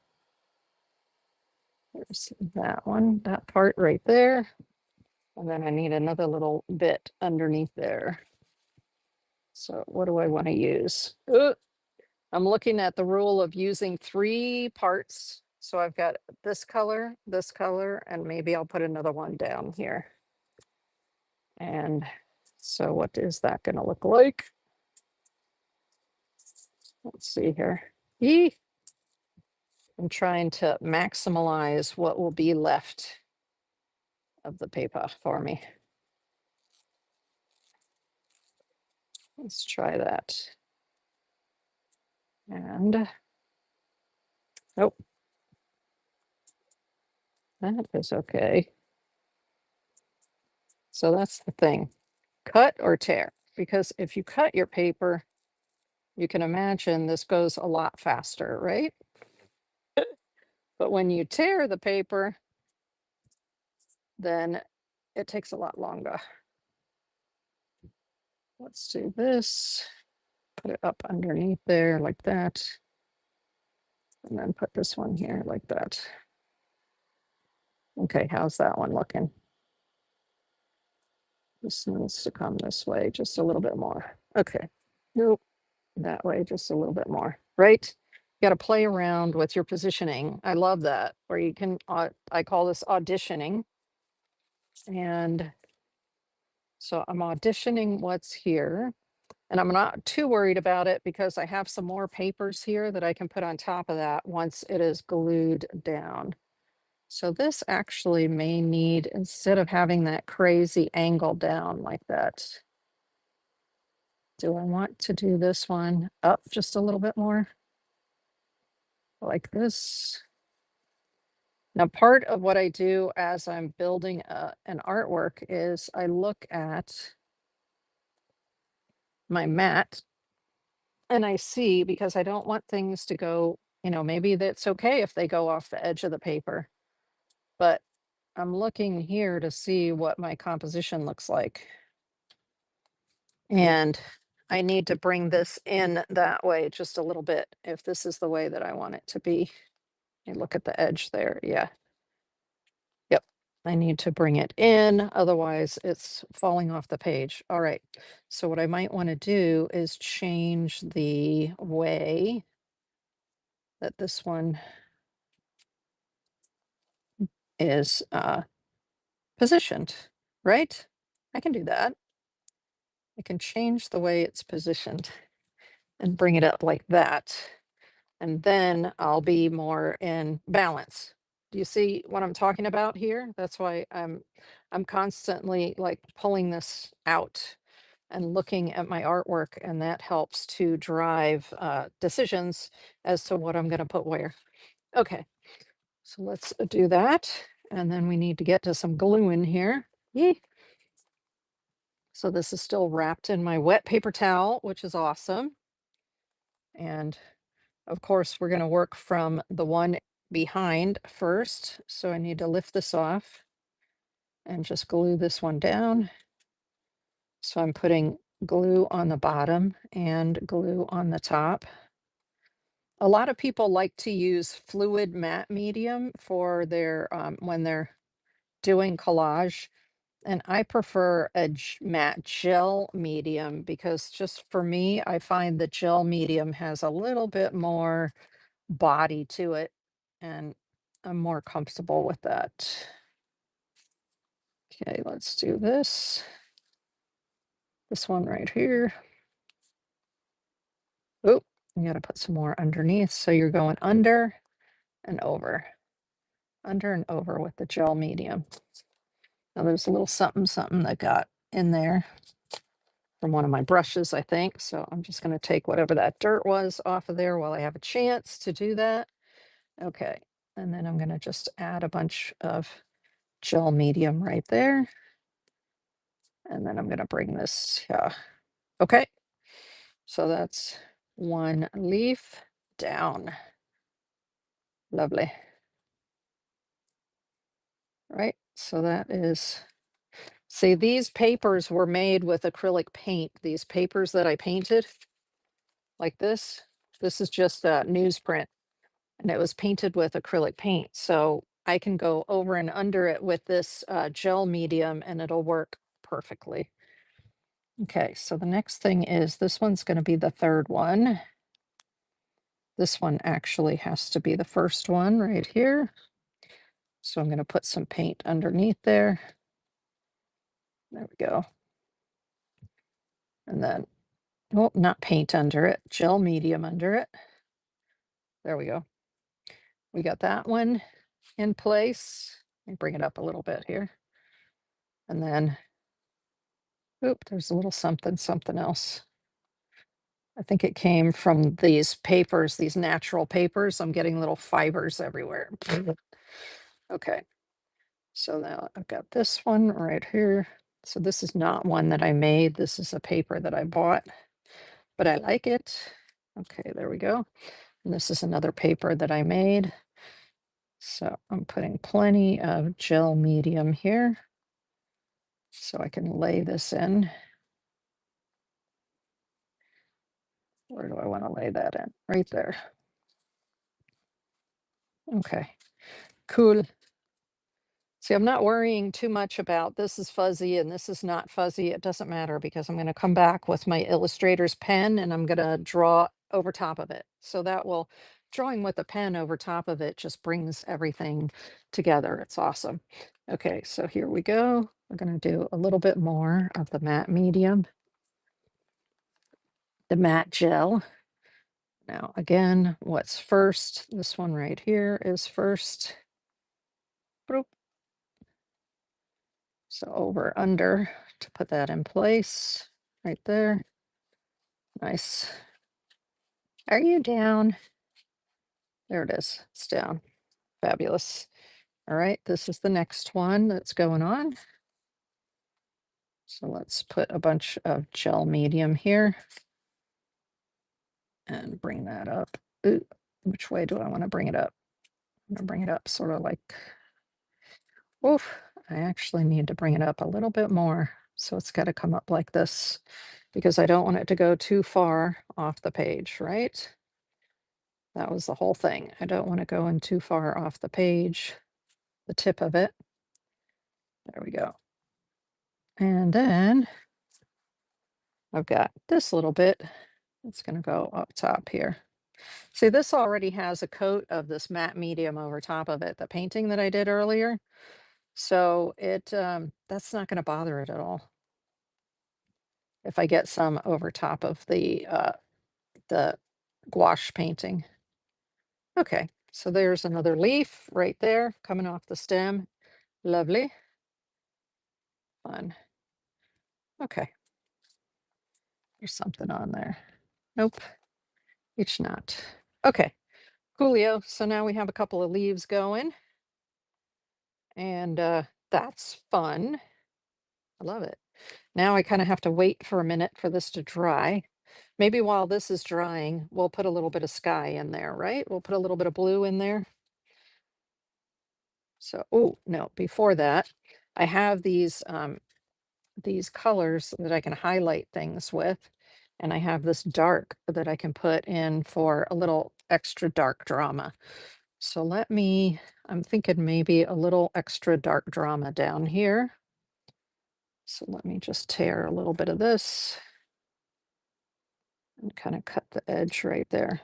there's that one, that part right there. And then I need another little bit underneath there. So what do I want to use? I'm looking at the rule of using 3 parts. So I've got this color, and maybe I'll put another one down here. And so what is that going to look like? Let's see here. Eee. I'm trying to maximize what will be left of the paper for me. Let's try that. And, oh, that is okay. So that's the thing, cut or tear, because if you cut your paper, you can imagine this goes a lot faster, right? But when you tear the paper, then it takes a lot longer. Let's do this, put it up underneath there like that. And then put this one here like that. Okay, how's that one looking? This needs to come this way just a little bit more. Okay, nope, that way just a little bit more, right? You got to play around with your positioning. I love that, where you can, I call this auditioning. And so I'm auditioning what's here. And I'm not too worried about it because I have some more papers here that I can put on top of that once it is glued down. So this actually may need, instead of having that crazy angle down like that, do I want to do this one up just a little bit more? Like this. Now, part of what I do as I'm building an artwork is I look at my mat and I see, because I don't want things to go, maybe that's okay if they go off the edge of the paper, but I'm looking here to see what my composition looks like. And I need to bring this in that way just a little bit if this is the way that I want it to be. You look at the edge there. Yeah. Yep. I need to bring it in. Otherwise, it's falling off the page. All right. So what I might want to do is change the way that this one is positioned, right? I can do that. I can change the way it's positioned and bring it up like that. And then I'll be more in balance. Do you see what I'm talking about here? That's why I'm constantly like pulling this out and looking at my artwork, and that helps to drive decisions as to what I'm going to put where. Okay, so let's do that. And then we need to get to some glue in here. Yee. So this is still wrapped in my wet paper towel, which is awesome. And of course, we're going to work from the one behind first. So I need to lift this off and just glue this one down. So I'm putting glue on the bottom and glue on the top. A lot of people like to use fluid matte medium for their, when they're doing collage. And I prefer a matte gel medium because just for me, I find the gel medium has a little bit more body to it, and I'm more comfortable with that. Okay, let's do this. This one right here. Oh, you gotta put some more underneath. So you're going under and over with the gel medium. Now there's a little something that got in there from one of my brushes, I think. So I'm just gonna take whatever that dirt was off of there while I have a chance to do that. Okay, and then I'm gonna just add a bunch of gel medium right there. And then I'm gonna bring this, okay. So that's one leaf down. Lovely. right? So that is, see, these papers were made with acrylic paint. These papers that I painted like this is just a newsprint and it was painted with acrylic paint. So I can go over and under it with this gel medium and it'll work perfectly. Okay, so the next thing is this one's going to be the third one. This one actually has to be the first one right here. So I'm going to put some paint underneath there. There we go. And then, well, not paint under it, gel medium under it. There we go. We got that one in place. Let me bring it up a little bit here. And then, oop, there's a little something else. I think it came from these papers, these natural papers. I'm getting little fibers everywhere. Okay, so now I've got this one right here. So this is not one that I made. This is a paper that I bought, but I like it. Okay, there we go. And this is another paper that I made. So I'm putting plenty of gel medium here so I can lay this in. Where do I want to lay that in? Right there. Okay, cool. See, I'm not worrying too much about this is fuzzy and this is not fuzzy. It doesn't matter because I'm going to come back with my illustrator's pen and I'm going to draw over top of it. So that will, drawing with a pen over top of it just brings everything together. It's awesome. Okay, so here we go. We're going to do a little bit more of the matte medium, the matte gel. Now, again, what's first? This one right here is first. Boop. So over, under to put that in place right there. Nice. Are you down? There it is. It's down. Fabulous. All right, this is the next one that's going on. So let's put a bunch of gel medium here and bring that up. Ooh, which way do I want to bring it up? I'm going to bring it up sort of like, oof, I actually need to bring it up a little bit more. So it's got to come up like this because I don't want it to go too far off the page, right? That was the whole thing. I don't want to go in too far off the page, the tip of it. There we go. And then I've got this little bit that's going to go up top here. See, this already has a coat of this matte medium over top of it, the painting that I did earlier. So that's not going to bother it at all. If I get some over top of the gouache painting. Okay, so there's another leaf right there coming off the stem. Lovely. Fun. Okay. There's something on there. Nope, it's not. Okay, coolio. So now we have a couple of leaves going. And that's fun. I love it. Now I kind of have to wait for a minute for this to dry. Maybe while this is drying, we'll put a little bit of sky in there, right? We'll put a little bit of blue in there. So, oh, no, before that, I have these colors that I can highlight things with. And I have this dark that I can put in for a little extra dark drama. So I'm thinking maybe a little extra dark drama down here. So let me just tear a little bit of this and kind of cut the edge right there.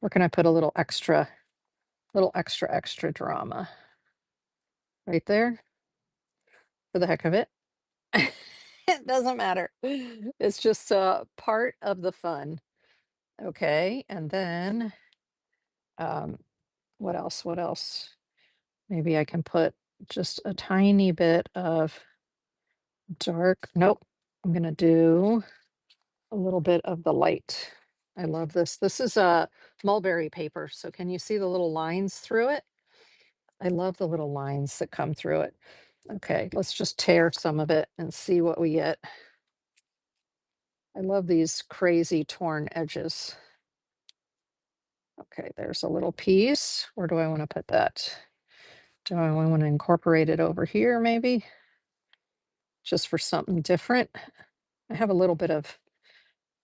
Where can I put a little extra drama? Right there, for the heck of it. It doesn't matter. It's just part of the fun. Okay, and then what else? What else? Maybe I can put just a tiny bit of dark. Nope, I'm gonna do a little bit of the light. I love this. This is a mulberry paper. So can you see the little lines through it? I love the little lines that come through it. Okay, let's just tear some of it and see what we get. I love these crazy torn edges. Okay, there's a little piece. Where do I want to put that? Do I want to incorporate it over here maybe? Just for something different. I have a little bit of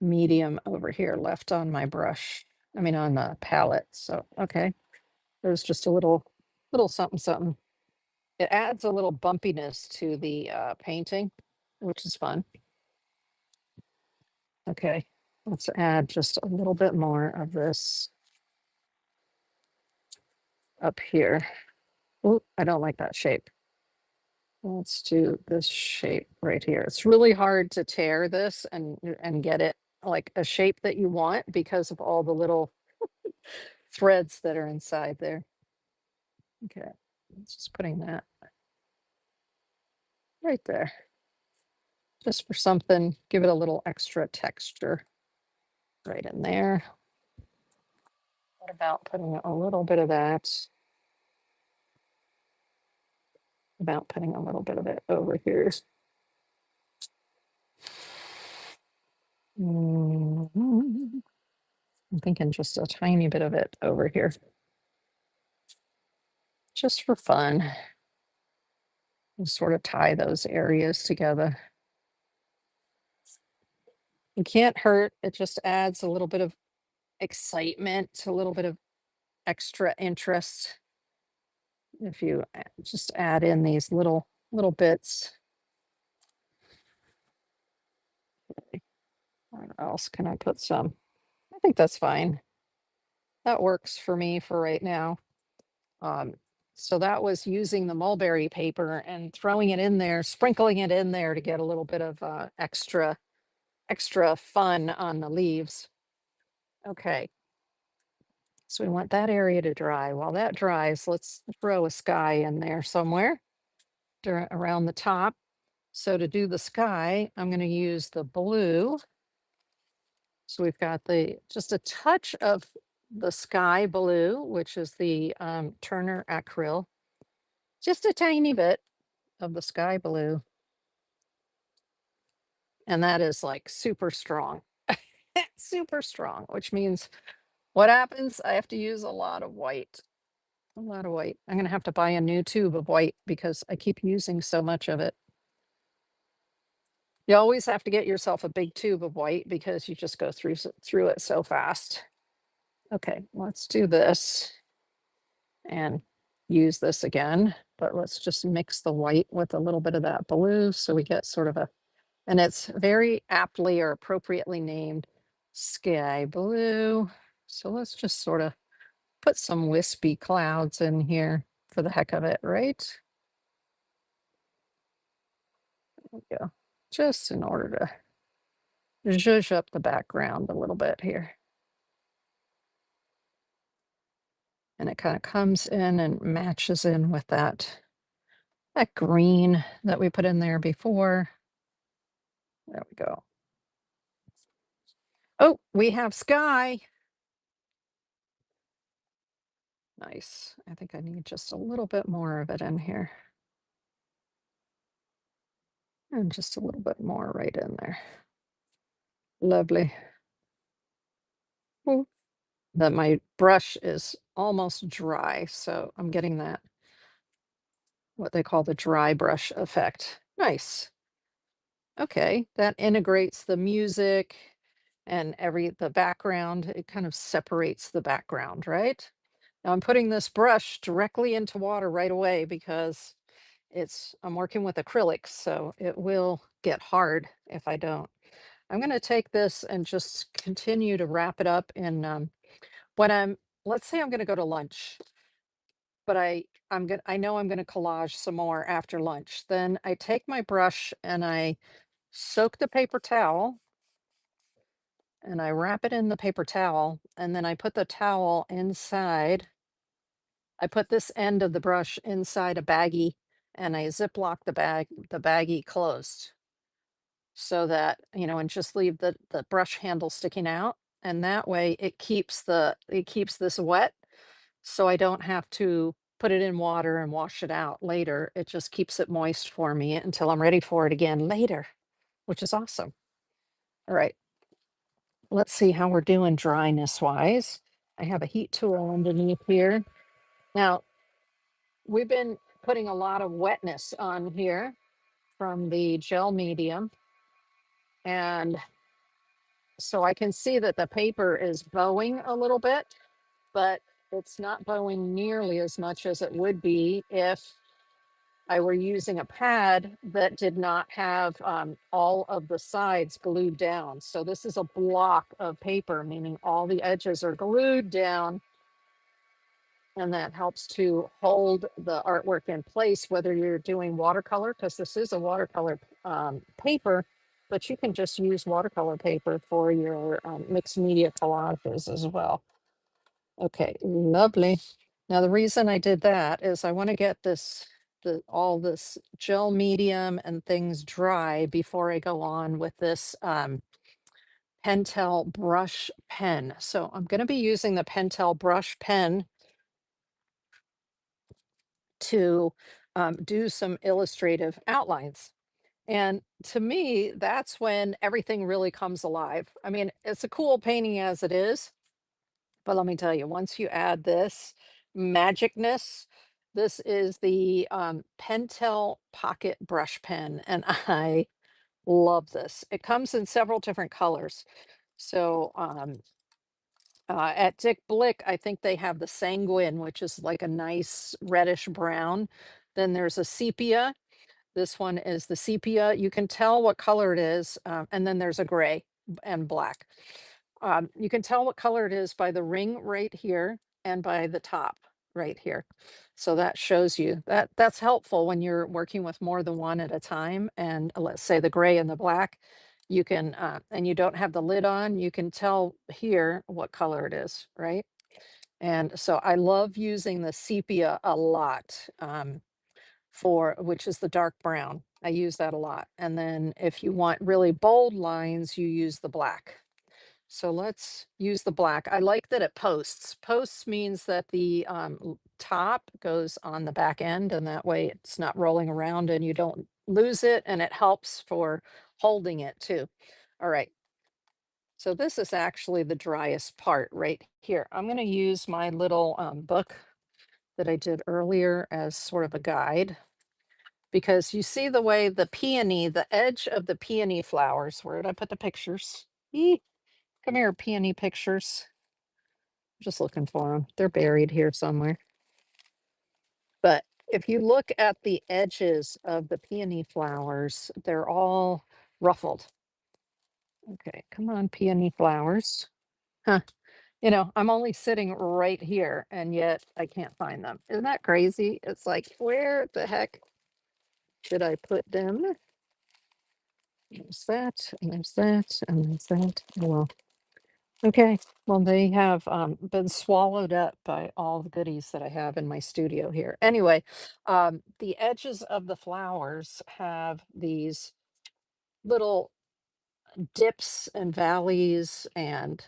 medium over here left on my brush. I mean, on the palette. So, okay. There's just a little something, something. It adds a little bumpiness to the painting, which is fun. Okay. Let's add just a little bit more of this up here. Oh, I don't like that shape. Let's do this shape right here. It's really hard to tear this and get it like a shape that you want because of all the little threads that are inside there. Okay, let's just putting that right there. Just for something, give it a little extra texture right in there. What about putting a little bit of that? About putting a little bit of it over here. Mhm. I'm thinking just a tiny bit of it over here. Just for fun. And sort of tie those areas together. It can't hurt. It just adds a little bit of excitement, a little bit of extra interest if you just add in these little bits. Where else can I put some? I think that's fine. That works for me for right now. Um, so that was using the mulberry paper and throwing it in there, sprinkling it in there to get a little bit of extra fun on the leaves. Okay. So we want that area to dry. While that dries, let's throw a sky in there somewhere around the top. So to do the sky, I'm going to use the blue. So we've got just a touch of the sky blue, which is the Turner Acryl. Just a tiny bit of the sky blue. And that is like super strong. Super strong, which means what happens? I have to use a lot of white. A lot of white. I'm going to have to buy a new tube of white because I keep using so much of it. You always have to get yourself a big tube of white because you just go through it so fast. Okay, let's do this and use this again, but let's just mix the white with a little bit of that blue so we get sort of and it's very aptly or appropriately named sky blue. So let's just sort of put some wispy clouds in here for the heck of it, right? There we go. Just in order to zhuzh up the background a little bit here. And it kind of comes in and matches in with that green that we put in there before. There we go. Oh, we have sky. Nice. I think I need just a little bit more of it in here. And just a little bit more right in there. Lovely. Ooh. That my brush is almost dry, so I'm getting that, what they call the dry brush effect. Nice. Okay, that integrates the music and the background. It kind of separates the background, right? Now I'm putting this brush directly into water right away because I'm working with acrylics, so it will get hard if I don't. I'm going to take this and just continue to wrap it up in let's say I'm going to go to lunch, but I know I'm going to collage some more after lunch. Then I take my brush and I soak the paper towel and I wrap it in the paper towel and then I put the towel inside. I put this end of the brush inside a baggie and I ziplock the baggie closed so that, and just leave the brush handle sticking out. And that way it keeps this wet. So I don't have to put it in water and wash it out later. It just keeps it moist for me until I'm ready for it again later, which is awesome. All right. Let's see how we're doing dryness wise. I have a heat tool underneath here. Now, we've been putting a lot of wetness on here from the gel medium. And so I can see that the paper is bowing a little bit, but it's not bowing nearly as much as it would be if I were using a pad that did not have all of the sides glued down. So this is a block of paper, meaning all the edges are glued down, and that helps to hold the artwork in place, whether you're doing watercolor, because this is a watercolor paper, but you can just use watercolor paper for your mixed media collages as well. Okay, lovely. Now, the reason I did that is I want to get all this gel medium and things dry before I go on with this Pentel brush pen. So I'm going to be using the Pentel brush pen to do some illustrative outlines. And to me, that's when everything really comes alive. I mean, it's a cool painting as it is, but let me tell you, once you add this magicness, this is the Pentel Pocket Brush Pen, and I love this. It comes in several different colors. So at Dick Blick, I think they have the Sanguine, which is like a nice reddish brown. Then there's a sepia. This one is the sepia. You can tell what color it is. And then there's a gray and black. You can tell what color it is by the ring right here and by the top right here. So that shows you that that's helpful when you're working with more than one at a time. And let's say the gray and the black, you can, and you don't have the lid on, you can tell here what color it is, right? And so I love using the sepia a lot, for which is the dark brown. I use that a lot. And then if you want really bold lines, you use the black. So let's use the black. I like that it posts. Posts means that the top goes on the back end, and that way it's not rolling around and you don't lose it, and it helps for holding it too. All right. So this is actually the driest part right here. I'm going to use my little book that I did earlier as sort of a guide, because you see the way the peony, the edge of the peony flowers, where did I put the pictures? Come here, peony pictures. Just looking for them. They're buried here somewhere. But if you look at the edges of the peony flowers, they're all ruffled. Okay, come on, peony flowers. Huh. You know, I'm only sitting right here and yet I can't find them. Isn't that crazy? It's like, where the heck should I put them? There's that, and there's that, and there's that. Oh, well. Okay. Well, they have been swallowed up by all the goodies that I have in my studio here. Anyway, the edges of the flowers have these little dips and valleys and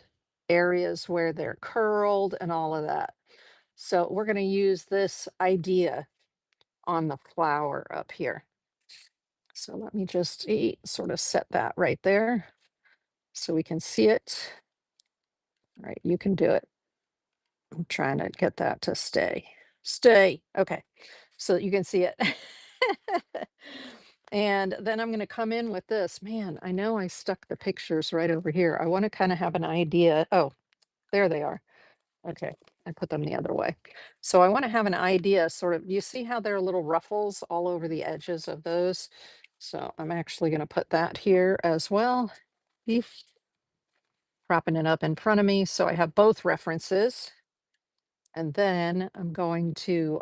areas where they're curled and all of that. So we're going to use this idea on the flower up here. So let me just sort of set that right there so we can see it. All right, you can do it. I'm trying to get that to stay. Stay. Okay. So that you can see it. And then I'm going to come in with this. Man, I know I stuck the pictures right over here. I want to kind of have an idea. Oh, there they are. Okay. I put them the other way. So I want to have an idea sort of, you see how there are little ruffles all over the edges of those? So I'm actually going to put that here as well. Beef. Propping it up in front of me. So I have both references. And then I'm going to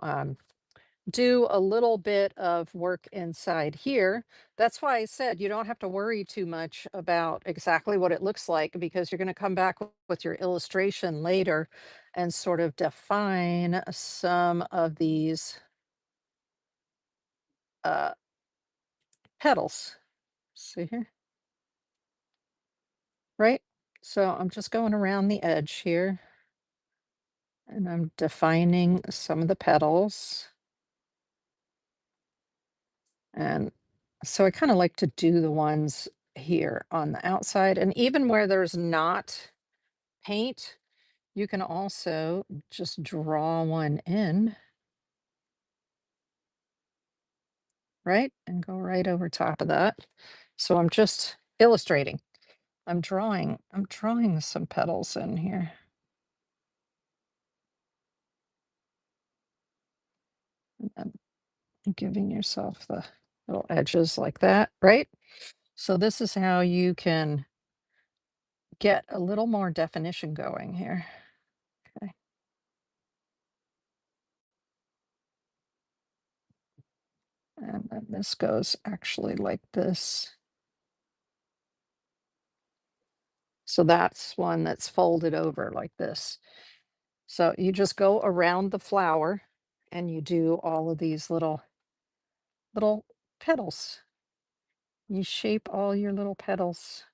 do a little bit of work inside here. That's why I said you don't have to worry too much about exactly what it looks like, because you're going to come back with your illustration later and sort of define some of these uh, petals. See here, right? So I'm just going around the edge here and I'm defining some of the petals. And so I kind of like to do the ones here on the outside, and even where there's not paint, you can also just draw one in. right? And go right over top of that. So I'm just illustrating. I'm drawing some petals in here. And then giving yourself the little edges like that, right? So this is how you can get a little more definition going here. Okay. And then this goes actually like this. So that's one that's folded over like this. So you just go around the flower and you do all of these little petals. You shape all your little petals.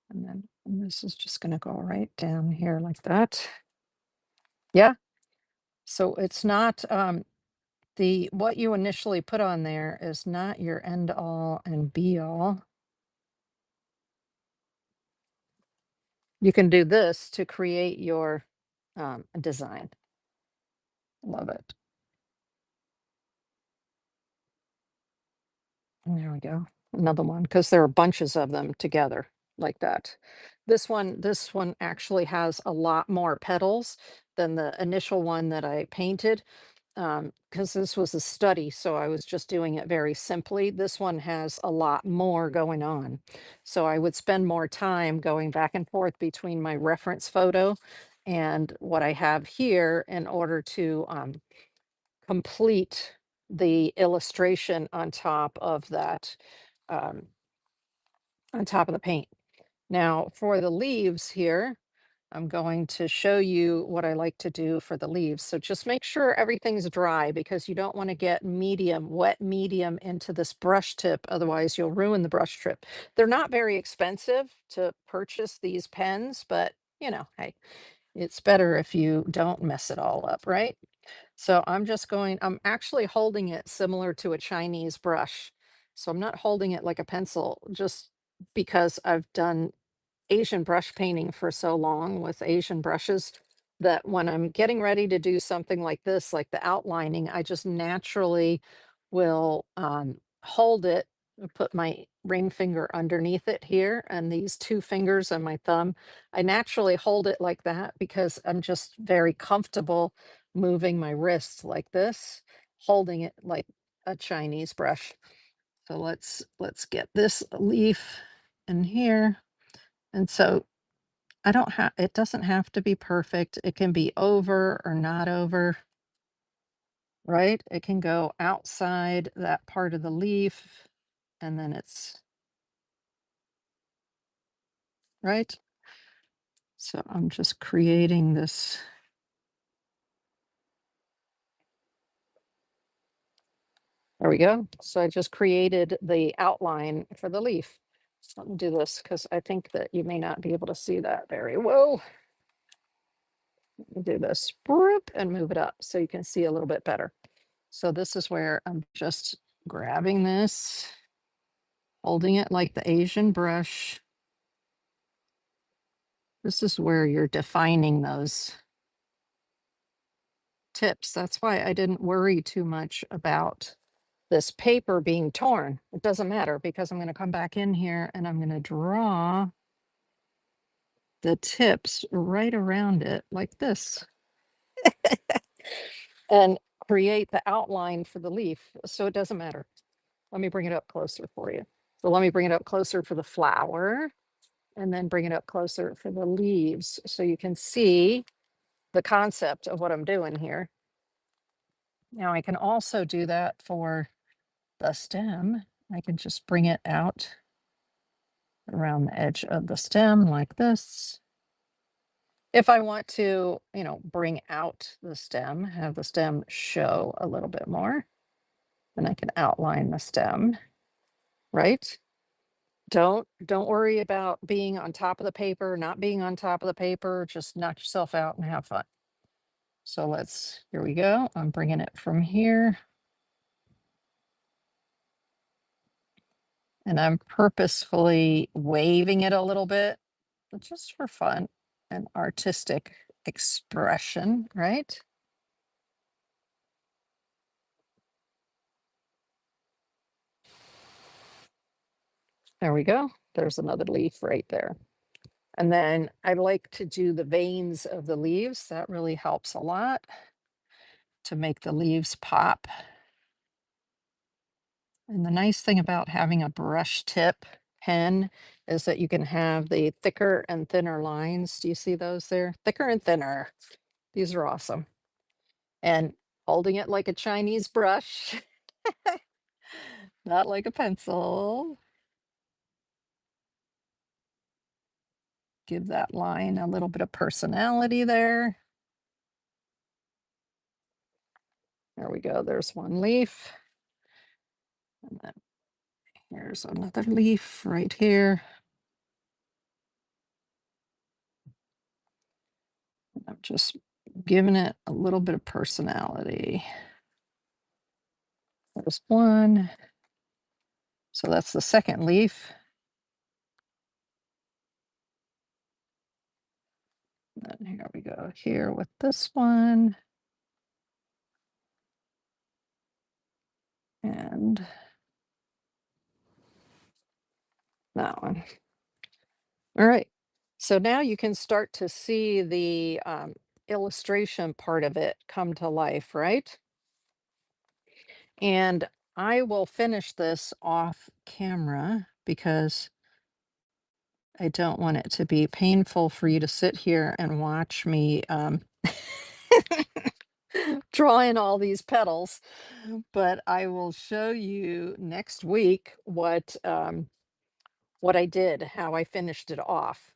And this is just going to go right down here like that. Yeah. So it's not the what you initially put on there is not your end all and be all. You can do this to create your design. Love it. And there we go. Another one because there are bunches of them together like that. This one actually has a lot more petals than the initial one that I painted. Because this was a study, so I was just doing it very simply. This one has a lot more going on. So I would spend more time going back and forth between my reference photo and what I have here in order to complete the illustration on top of that, um, on top of the paint. Now, for the leaves here, I'm going to show you what I like to do for the leaves. So just make sure everything's dry because you don't want to get wet medium into this brush tip. Otherwise, you'll ruin the brush tip. They're not very expensive to purchase these pens, but hey, it's better if you don't mess it all up, right? So I'm actually holding it similar to a Chinese brush. So I'm not holding it like a pencil just because I've done Asian brush painting for so long with Asian brushes that when I'm getting ready to do something like this, like the outlining, I just naturally will hold it, put my ring finger underneath it here, and these two fingers and my thumb. I naturally hold it like that because I'm just very comfortable moving my wrists like this, holding it like a Chinese brush. So let's get this leaf in here. And so it doesn't have to be perfect. It can be over or not over, right? It can go outside that part of the leaf and then it's right. So I'm just creating this. There we go. So I just created the outline for the leaf. So let me do this because I think that you may not be able to see that very well. Let me do this and move it up so you can see a little bit better. So this is where I'm just grabbing this, holding it like the Asian brush. This is where you're defining those tips. That's why I didn't worry too much about this paper being torn. It doesn't matter because I'm going to come back in here and I'm going to draw the tips right around it like this and create the outline for the leaf. So it doesn't matter. Let me bring it up closer for you. So let me bring it up closer for the flower and then bring it up closer for the leaves so you can see the concept of what I'm doing here. Now I can also do that for the stem. I can just bring it out around the edge of the stem like this. If I want to, bring out the stem, have the stem show a little bit more, then I can outline the stem, right? Don't worry about being on top of the paper, not being on top of the paper, just knock yourself out and have fun. So here we go. I'm bringing it from here. And I'm purposefully waving it a little bit just for fun and artistic expression, right? There we go. There's another leaf right there. And then I like to do the veins of the leaves. That really helps a lot to make the leaves pop. And the nice thing about having a brush tip pen is that you can have the thicker and thinner lines. Do you see those there? Thicker and thinner. These are awesome. And holding it like a Chinese brush, not like a pencil. Give that line a little bit of personality there. There we go. There's one leaf. And then here's another leaf right here. I'm just giving it a little bit of personality. There's one. So that's the second leaf. And here we go here with this one. And that one. All right. So now you can start to see the illustration part of it come to life, right? And I will finish this off camera because I don't want it to be painful for you to sit here and watch me drawing all these petals. But I will show you next week what I did, how I finished it off.